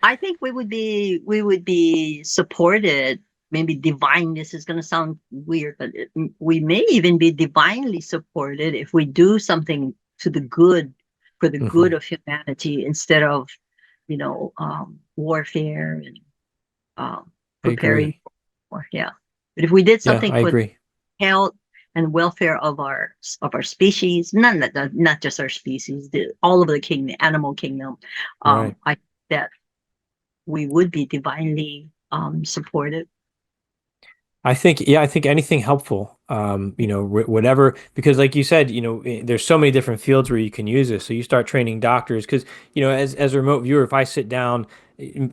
I think we would be supported. Maybe divine. This is going to sound weird, but we may even be divinely supported if we do something to the good for the good Hmm. of humanity instead of, warfare and I preparing agree. for war. Yeah, but if we did Yeah, something I for the agree. health and welfare of our species, not just our species, all of the kingdom, animal kingdom, Right. I that we would be divinely supported. I think anything helpful, whatever, because like you said, there's so many different fields where you can use this. So you start training doctors, because, as a remote viewer, if I sit down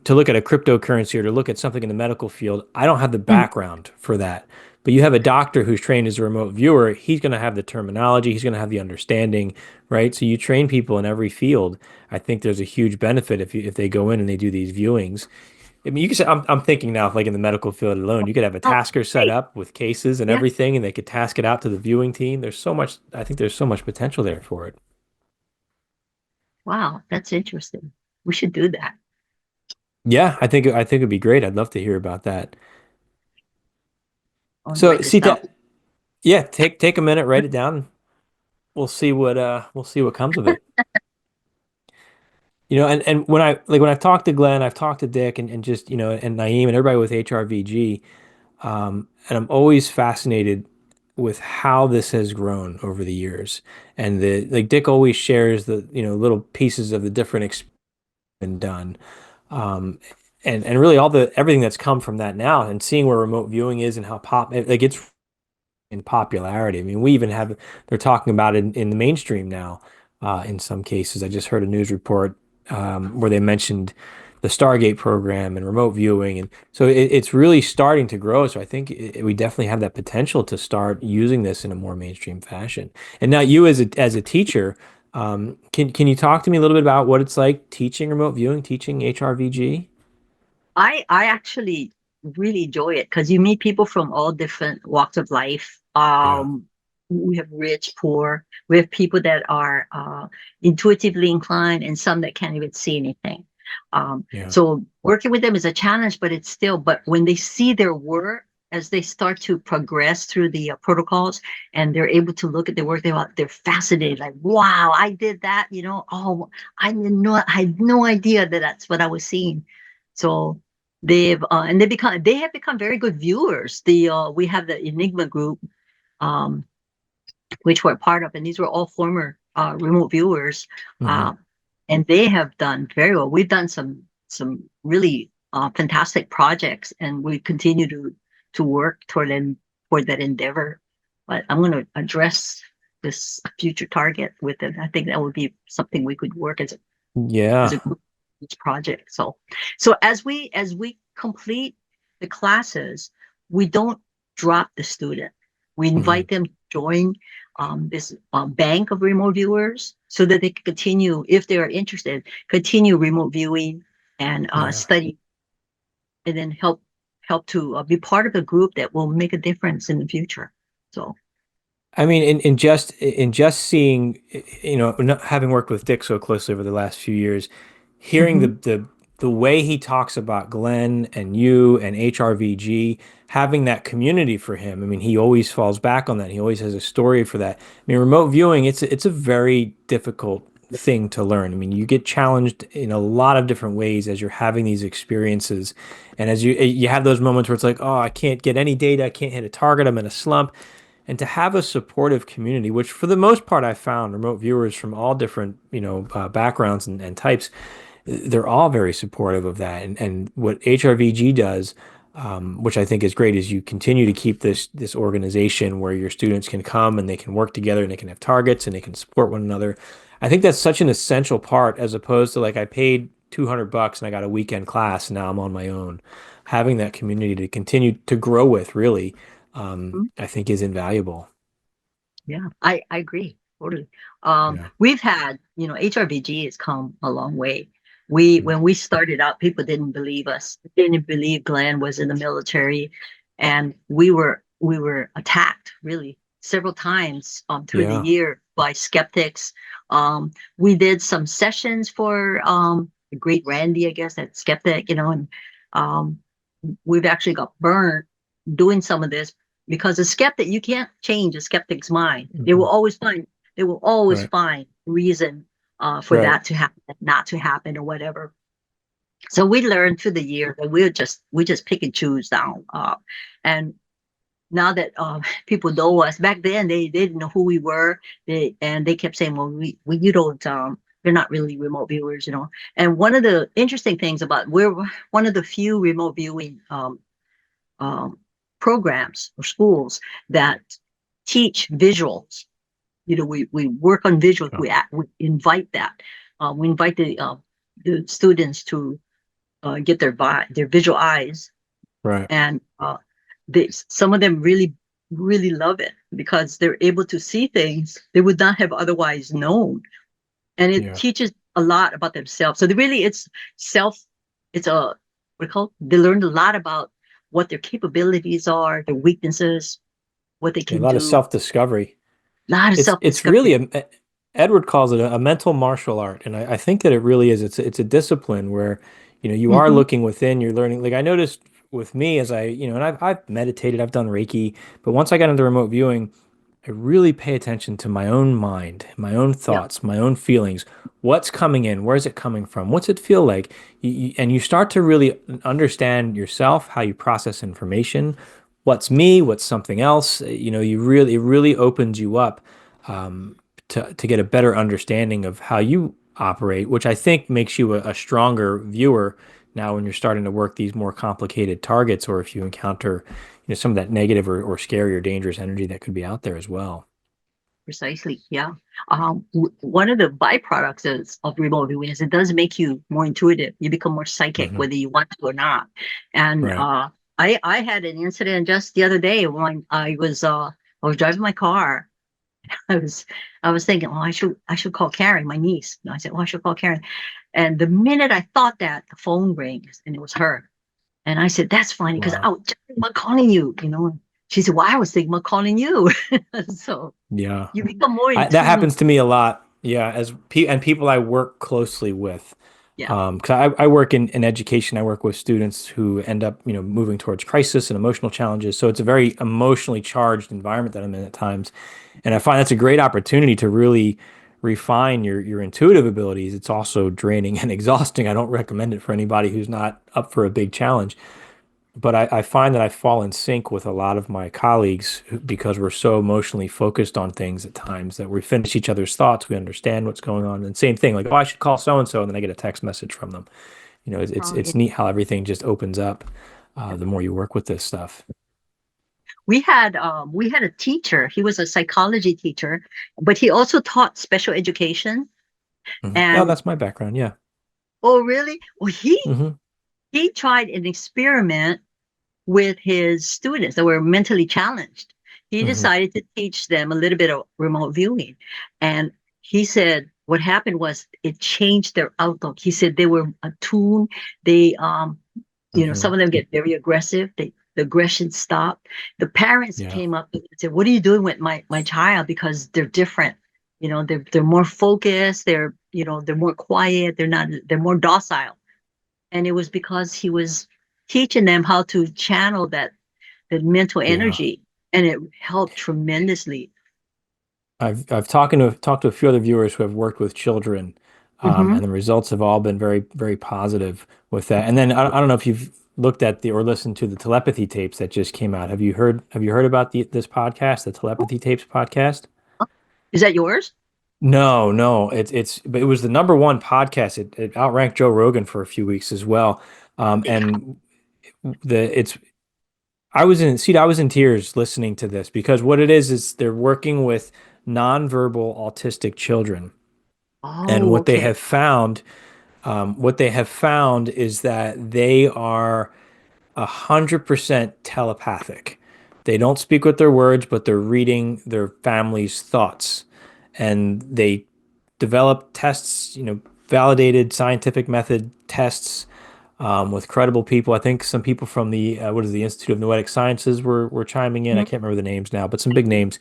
to look at a cryptocurrency or to look at something in the medical field, I don't have the Mm. background for that. But you have a doctor who's trained as a remote viewer, he's going to have the terminology, he's going to have the understanding, right? So you train people in every field. I think there's a huge benefit if they go in and they do these viewings. I mean, you could say, I'm thinking now, if like in the medical field alone, you could have a Oh, tasker set great. up with cases and Yeah. everything, and they could task it out to the viewing team. I think there's so much potential there for it. Wow, that's interesting. We should do that. Yeah, I think it'd be great. I'd love to hear about that. I want to So, write this down. Sita, yeah, take a minute, write it down. We'll see what comes of it. And when I've talked to Glenn, I've talked to Dick and just, and Naeem and everybody with HRVG. And I'm always fascinated with how this has grown over the years. And like Dick always shares the, little pieces of the different experience been done. Um, and really everything that's come from that now, and seeing where remote viewing is and how like it's in popularity. I mean, they're talking about it in the mainstream now, in some cases. I just heard a news report where they mentioned the Stargate program and remote viewing. And so it's really starting to grow. So I think we definitely have that potential to start using this in a more mainstream fashion. And now you as a teacher, can you talk to me a little bit about what it's like teaching remote viewing, teaching HRVG? I actually really enjoy it because you meet people from all different walks of life. Yeah, We have rich, poor. We have people that are intuitively inclined, and some that can't even see anything. yeah, So working with them is a challenge, but it's still. But when they see their work as they start to progress through the protocols, and they're able to look at their work, they're fascinated. Like, wow, I did that. Oh, I had no idea that that's what I was seeing. So they have become very good viewers. We have the Enigma group, um, which we're part of, and these were all former remote viewers, hmm, uh, and they have done very well. We've done some really fantastic projects, and we continue to work toward that endeavor. But I'm going to address this future target with it. I think that would be something we could work as a yeah. group. each project. So as we complete the classes, we don't drop the student. We Hmm. invite them to join this bank of remote viewers so that they can continue, if they are interested, continue remote viewing and Yeah. study, and then help to be part of a group that will make a difference in the future. So. I mean, in just seeing, having worked with Dick so closely over the last few years, hearing the Mhm. the way he talks about Glenn and you and HRVG, having that community for him. I mean, he always falls back on that. He always has a story for that. I mean, remote viewing, it's a very difficult thing to learn. I mean, you get challenged in a lot of different ways as you're having these experiences, and as you have those moments where it's like, oh, I can't get any data, I can't hit a target, I'm in a slump. And to have a supportive community, which for the most part I found remote viewers from all different, backgrounds and types, they're all very supportive of that. And what HRVG does, which I think is great, is you continue to keep this organization where your students can come and they can work together and they can have targets and they can support one another. I think that's such an essential part, as opposed to like I paid $200 and I got a weekend class and now I'm on my own. Having that community to continue to grow with, really, I think is invaluable. Yeah, I agree totally. Yeah. We've had, HRBG has come a long way. We Mm. When we started out, people didn't believe us, didn't believe Glenn was in the military, and we were attacked really several times through the Yeah. year by skeptics. We did some sessions for the great Randy, I guess, that skeptic, and um, we've actually got burned doing some of this because a skeptic, you can't change a skeptic's mind. They will Mhm. always find they will always Right. find reason for Right. that to happen, not to happen, or whatever. So we learned through the year that we just pick and choose now. And now that people know us, back then they didn't know who we were. They kept saying, "Well, we you don't they're not really remote viewers." And one of the interesting things about we're one of the few remote viewing um, programs or schools that teach visuals. We work on visuals. Oh, We invite that. We invite the students to get their visual eyes, right. and some of them really really love it because they're able to see things they would not have otherwise known, and it Yeah. teaches a lot about themselves. So it's self. It's a what do you call it? They learned a lot about what their capabilities are, their weaknesses, what they Yeah, a can lot of do. self-discovery. A lot of It's really self-discovery. Edward calls it a mental martial art, and I think that it really is. It's a discipline where, you are Hmm. looking within, you're learning. Like I noticed with me as and I've meditated, I've done Reiki, but once I got into remote viewing, I really pay attention to my own mind, my own Yeah, thoughts, my own feelings. What's coming in? Where's it coming from? What's it feel like? And you start to really understand yourself, how you process information, what's me, what's something else. It really opens you up, um, to get a better understanding of how you operate, which I think makes you a stronger viewer now when you're starting to work these more complicated targets, or if you encounter some of that negative or scary or dangerous energy that could be out there as well. precisely. Yeah. One of the byproducts of remote viewing is it does make you more intuitive. You become more psychic, Hmm. whether you want to or not. And Right. I had an incident just the other day when I was driving my car. I was I was thinking, oh, I should call Karen, my niece. And I said, oh, I should call Karen. And the minute I thought that, the phone rings, and it was her. And I said, that's funny because I Wow. was just thinking about calling you. She said, well, I was thinking about calling you. So Yeah. you become more in That tune. happens to me a lot. Yeah, and people I work closely with. Yeah, Because I work in education, I work with students who end up, moving towards crisis and emotional challenges. So it's a very emotionally charged environment that I'm in at times. And I find that's a great opportunity to really refine your intuitive abilities. It's also draining and exhausting. I don't recommend it for anybody who's not up for a big challenge. But I find that I fall in sync with a lot of my colleagues because we're so emotionally focused on things at times that we finish each other's thoughts. We understand what's going on. And same thing, like, oh, I should call so and so, and then I get a text message from them. It's oh, yeah. it's neat how everything just opens up, the more you work with this stuff. We had a teacher. He was a psychology teacher, but he also taught special education. Mhm. Oh, And that's my background. Yeah. Oh, really? Well, Hmm. he tried an experiment with his students that were mentally challenged. He Hmm. decided to teach them a little bit of remote viewing. And he said what happened was it changed their outlook. He said they were attuned. They, some Hmm. of them get very aggressive. The aggression stopped. The parents Yeah. came up and said, "What are you doing with my child? Because they're different. They're more focused. They're more quiet. They're more docile." And it was because he was teaching them how to channel that mental Yeah. energy, and it helped tremendously. I've talked to a few other viewers who have worked with children, Hmm. and the results have all been very, very positive with that. And then I don't know if you've looked at the or listened to the telepathy tapes that just came out. Have you heard about this podcast, the Telepathy Tapes podcast? Is that yours? No, no, but it was the number one podcast. It outranked Joe Rogan for a few weeks as well. And the it's I was in tears listening to this because what it is they're working with nonverbal autistic children. And Oh, okay. what they have found is that they are 100% telepathic. They don't speak with their words, but they're reading their family's thoughts. And they develop tests, validated scientific method tests with credible people. I think some people from the what is the Institute of Noetic Sciences were chiming in. I Mhm. can't remember the names now, but some big names.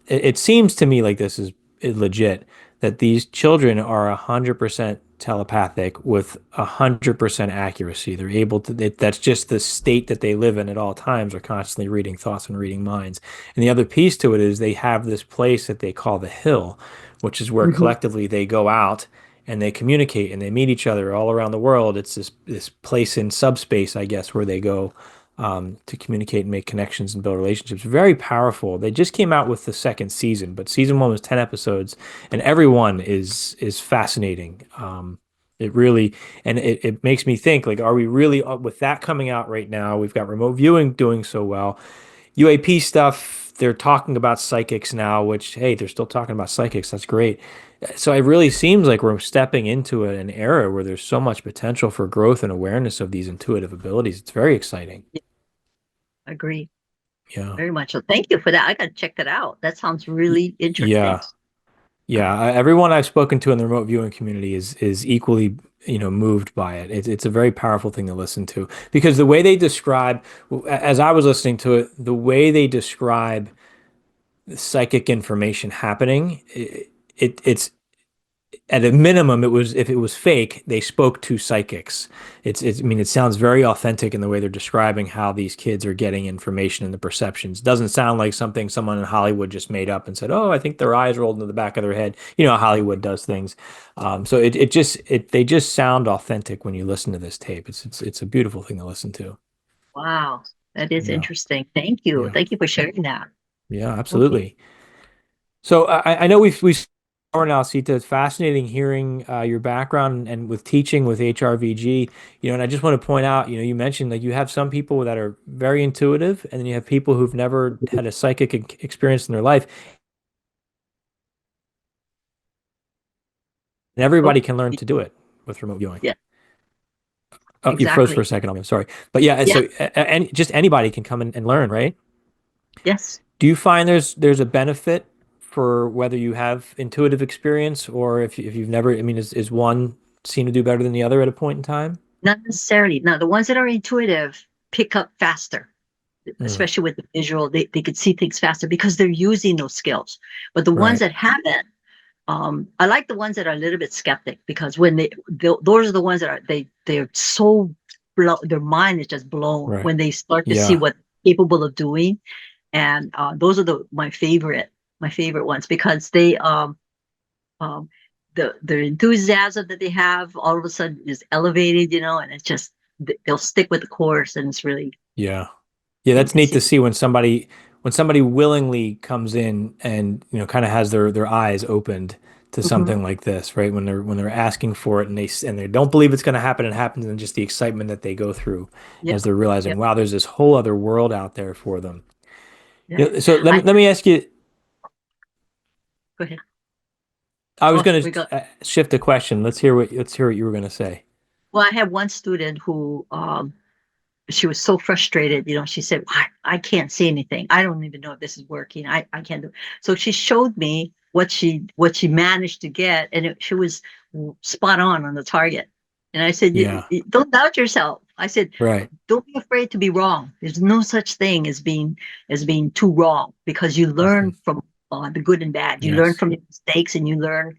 It seems to me like this is legit that these children are 100% telepathic with 100% accuracy. They're able to, that's just the state that they live in at all times, are constantly reading thoughts and reading minds. And the other piece to it is they have this place that they call the hill, which is where Mhm. collectively they go out and they communicate and they meet each other all around the world. It's this place in subspace, I guess, where they go to communicate and make connections and build relationships. Very powerful. They just came out with the second season, but season one was 10 episodes, and every one is fascinating. It really, and it makes me think, like, are we really, with that coming out right now? We've got remote viewing doing so well. UAP stuff, they're talking about psychics now, which, hey, they're still talking about psychics. That's great. So it really seems like we're stepping into an era where there's so much potential for growth and awareness of these intuitive abilities. It's very exciting. Yeah, agree Yeah. very much. So thank you for that. I got to check that out. That sounds Y- really interesting. Yeah. Yeah. Everyone I've spoken to in the remote viewing community is equally, moved by it. It's a very powerful thing to listen to because the way they describe, as I was listening to it, the way they describe psychic information happening, it's at a minimum, it was if it was fake, they spoke to psychics. I mean, it sounds very authentic in the way they're describing how these kids are getting information and the perceptions. Doesn't sound like something someone in Hollywood just made up and said, "Oh, I think their eyes rolled into the back of their head." You know how Hollywood does things. So they just sound authentic when you listen to this tape. It's a beautiful thing to listen to. Wow, that is Yeah, interesting. Thank you. yeah, Thank you for sharing that. yeah, Okay. absolutely. So I know we've now, Sita. It's fascinating hearing your background and with teaching with HRVG. And I just want to point out, you mentioned like you have some people that are very intuitive, and then you have people who've never had a psychic experience in their life, and Oh, everybody can learn to do it with remote viewing. yeah, Oh, you froze for a exactly. second on me. I'm sorry, but yeah, Yeah. so just anybody can come and learn, right? Yes. Do you find there's a benefit for whether you have intuitive experience or if you've never, I mean, is one seem to do better than the other at a point in time? Not necessarily. Now, the ones that are intuitive pick up faster, Mm, especially with the visual. They could see things faster because they're using those skills. But the ones right. that haven't, I like the ones that are a little bit skeptic because when those are the ones that they're so their mind is just blown Right. when they start to see Yeah. what they're capable of doing, and those are my favorite ones because they um the enthusiasm that they have all of a sudden is elevated, and it's just they'll stick with the course, and it's really Yeah. Yeah, neat that's to neat to see. see when somebody willingly comes in and kind of has their eyes opened to Hmm. something like this, right? When they're asking for it and they don't believe it's going to happen and it happens, and just the excitement that they go through Yeah, as they're yeah, realizing, wow, there's this whole other world out there for them. yeah. So let me I let me ask you. Go ahead. I was Oh, going we got to shift the question. Let's hear what you were going to say. Well, I had one student who she was so frustrated. She said, I can't see anything. I don't even know if this is working. I can't do it. So she showed me what she managed to get, and she was spot on the target. And I said, Yeah, Don't doubt yourself." I said, right. "Don't be afraid to be wrong. There's no such thing as being too wrong, because you learn Mhm. from the good and bad. You learn Yes. from your mistakes, and you learn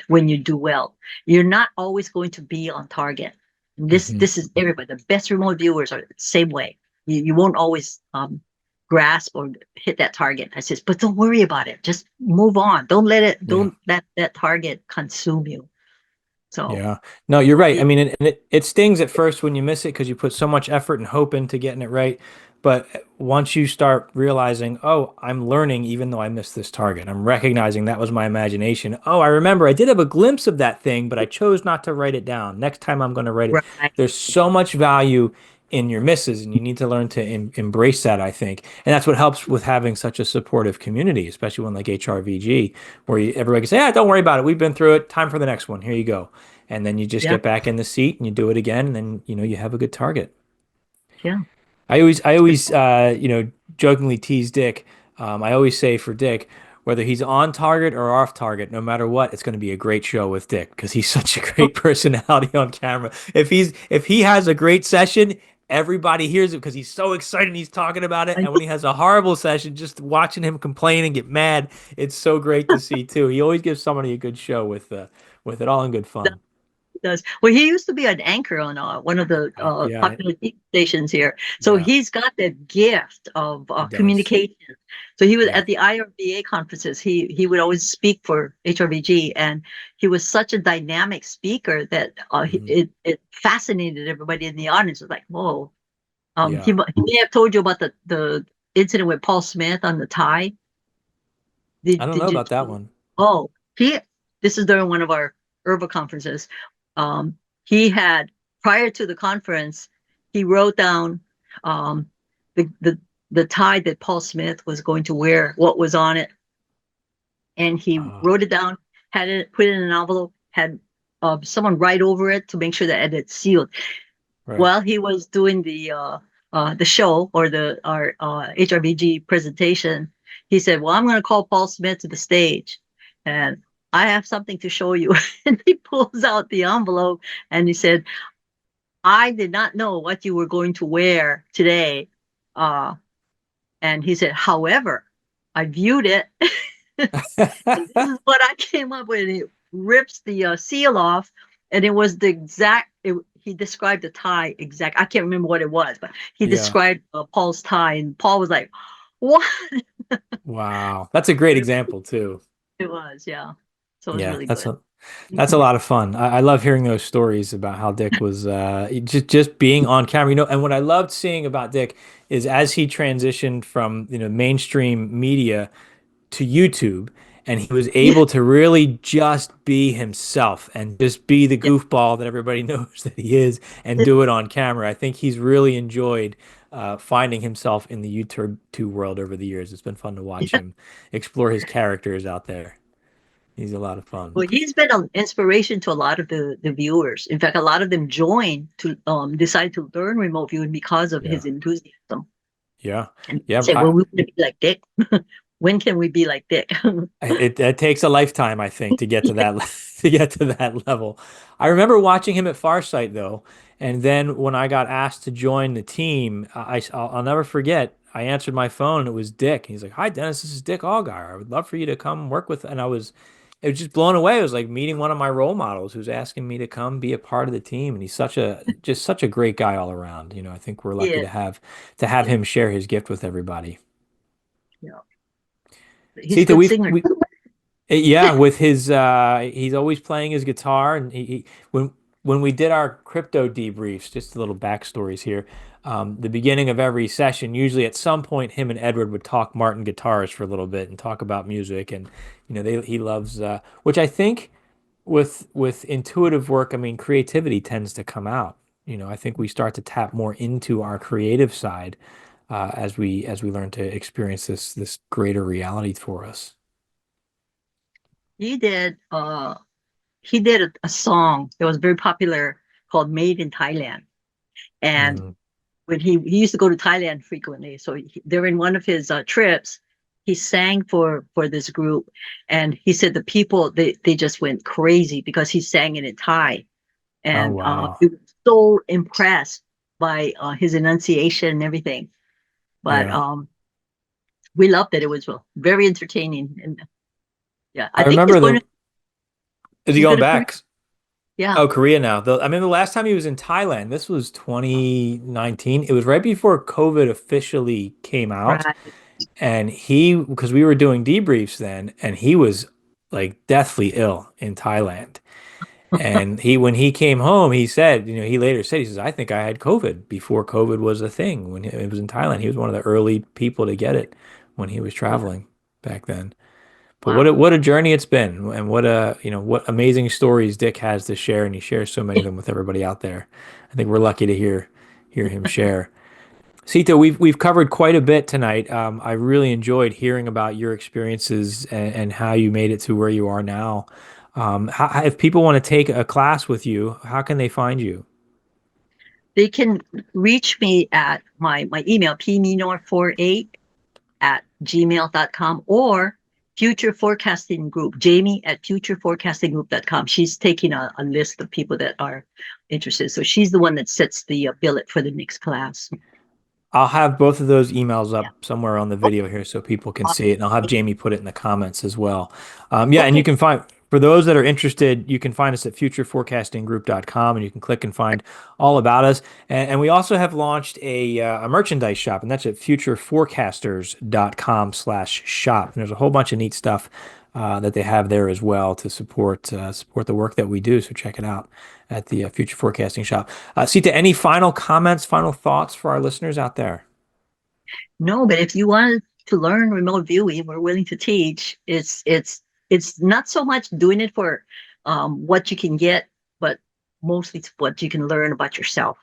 when you do well. You're not always going to be on target. This Hmm. this is everybody. The best remote viewers are the same way. You won't always grasp or hit that target." I says, "But don't worry about it. Just move on. Yeah. Don't let that target consume you." So Yeah. No, you're right. I it, mean, it stings at first when you miss it because you put so much effort and hope into getting it right. But once you start realizing, oh, I'm learning even though I missed this target, I'm recognizing that was my imagination. Oh, I remember I did have a glimpse of that thing, but I chose not to write it down. Next time I'm going to write it. right, There's so much value in your misses, and you need to learn to embrace that, I think. And that's what helps with having such a supportive community, especially one like HRVG, where everybody can say, yeah, don't worry about it. We've been through it. Time for the next one. Here you go. And then you just yeah, get back in the seat and you do it again, and then you have a good target. yeah. Jokingly tease Dick. I always say for Dick, whether he's on target or off target, no matter what, it's going to be a great show with Dick because he's such a Oh, great personality on camera. If he has a great session, everybody hears it because he's so excited and he's talking about it. I And when he has a horrible session, just watching him complain and get mad, it's so great to see too. He always gives somebody a good show with it all in good know. fun. Does. Well, he used to be an anchor on one of the Yeah, popular TV stations here. So yeah, he's got that gift of he does. communication. So he was Yeah. at the IRBA conferences. He would always speak for HRVG, and he was such a dynamic speaker that Mhm. it fascinated everybody in the audience. It was like, whoa. Yeah. He may have told you about the incident with Paul Smith on the tie. I don't know Did you? about that one. Oh, he. This is during one of our herbal conferences. He had, prior to the conference, he wrote down um, the the the tie that Paul Smith was going to wear, what was on it, and he Uh, wrote it down, had it put it in an envelope, had someone write over it to make sure that it's sealed. right. While he was doing the show, or our HRBG presentation, he said, "Well, I'm going to call Paul Smith to the stage, and I have something to show you." And he pulls out the envelope, and he said, "I did not know what you were going to wear today." Uh, and he said, "However, I viewed it, and this is what I came up with." And he rips the seal off, and it was the exact. He described the tie exact. I can't remember what it was, but he Yeah. described Paul's tie, and Paul was like, "What?" Wow. That's a great example too. It was, yeah. So it was Yeah, really that's good. a lot of fun. I love hearing those stories about how Dick was just being on camera. And what I loved seeing about Dick is as he transitioned from, mainstream media to YouTube, and he was Yeah, able to really just be himself and just be the yeah, goofball that everybody knows that he is and do it on camera. I think he's really enjoyed finding himself in the YouTube world over the years. It's been fun to watch yeah. him explore his characters out there. He's a lot of fun. Well, he's been an inspiration to a lot of the viewers. In fact, a lot of them joined to decide to learn remote viewing because of Yeah. his enthusiasm. Yeah. And Yeah. say, "Well, we want to be like Dick. When can we be like Dick?" It takes a lifetime, I think, to get to Yeah, that to get to that level. I remember watching him at Farsight though, and then when I got asked to join the team, I'll never forget. I answered my phone and it was Dick. He's like, "Hi, Dennis. This is Dick Allgire. I would love for you to come work with." And it was just blown away. It was like meeting one of my role models who's asking me to come be a part of the team, and he's just such a great guy all around. I think we're lucky yeah, to have yeah. him share his gift with everybody. Yeah. He's a Sita, good singer. yeah, with his he's always playing his guitar, and when we did our crypto debriefs, just a little backstories here. The beginning of every session, usually at some point, him and Edward would talk Martin guitars for a little bit and talk about music, and he loves which I think with intuitive work, I mean, creativity tends to come out. I think we start to tap more into our creative side as we learn to experience this greater reality for us. He did. He did a song that was very popular called Made in Thailand. And Mm. when he used to go to Thailand frequently, so during one of his trips, he sang for this group, and he said the people they just went crazy because he sang it in Thai, Oh, and wow. we were so impressed by his enunciation and everything. But Yeah. we loved it. It was very entertaining, and yeah, I I think remember the, is he he's going going to Korea. back? Yeah, Oh, Korea now. I mean, the last time he was in Thailand, this was 2019. It was right before COVID officially came out. right. And because we were doing debriefs then, and he was like deathly ill in Thailand. And when he came home, he said, he later said, he says, I think I had COVID before COVID was a thing when it was in Thailand. He was one of the early people to get it when he was Yeah. traveling back then. But Wow. what a journey it's been, and what amazing stories Dick has to share, and he shares so many of them with everybody out there. I think we're lucky to hear him share. Sita, we've covered quite a bit tonight. I really enjoyed hearing about your experiences and how you made it to where you are now. If people want to take a class with you, how can they find you? They can reach me at my email, pminor48 at gmail.com, or Future Forecasting Group, Jamie at futureforecastinggroup.com. She's taking a list of people that are interested. So she's the one that sets the billet for the next class. I'll have both of those emails Yeah. up somewhere on the Okay. video here so people can see it, Awesome. and I'll have Jamie put it in the comments as well. Yeah, and you Okay. can find, for those that are interested, you can find us at futureforecastinggroup.com, and you can click and find all about us. And we also have launched a merchandise shop, and that's at futureforecasters.com/shop. And there's a whole bunch of neat stuff that they have there as well to support the work that we do. So check it out at the Future Forecasting Shop. Sita, any final comments, final thoughts for our listeners out there? No, but if you want to learn remote viewing, we're willing to teach. It's not so much doing it for what you can get, but mostly what you can learn about yourself.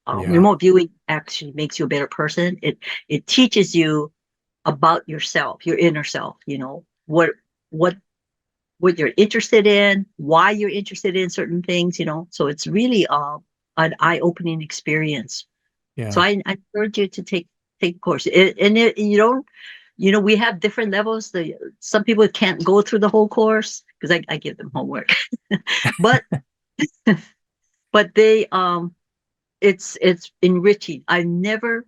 Yeah, Remote viewing actually makes you a better person. It teaches you about yourself, your inner self. What what you're interested in, why you're interested in certain things. So it's really an eye-opening experience. So yeah, I encourage you to take a course. You don't, we have different levels. Some people can't go through the whole course because I give them homework, but they it's enriching. I never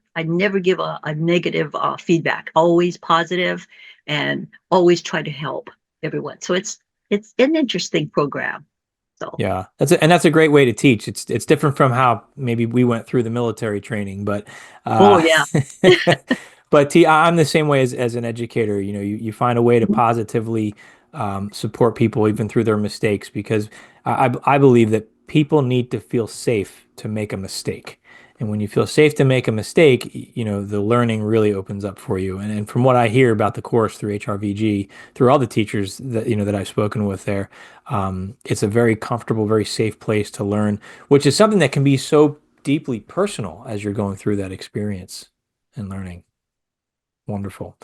give a negative feedback. Always positive, and always try to help everyone. So it's an interesting program. So yeah. That's a great way to teach. It's different from how maybe we went through the military training, but oh yeah. but I'm the same way as an educator. You find a way to positively support people even through their mistakes because I believe that people need to feel safe to make a mistake. And when you feel safe to make a mistake, the learning really opens up for you. And from what I hear about the course through HRVG, through all the teachers that I've spoken with there, it's a very comfortable, very safe place to learn, which is something that can be so deeply personal as you're going through that experience and learning. Wonderful.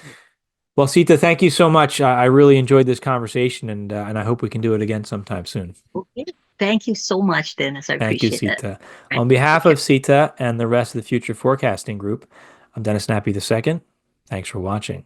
Well, Sita, thank you so much. I really enjoyed this conversation, and I hope we can do it again sometime soon. Okay. Thank you so much, Dennis. I Thank you, appreciate it. Sita. Right. On Take behalf care. of Sita and the rest of the Future Forecasting Group, I'm Dennis Nappy II. Thanks for watching.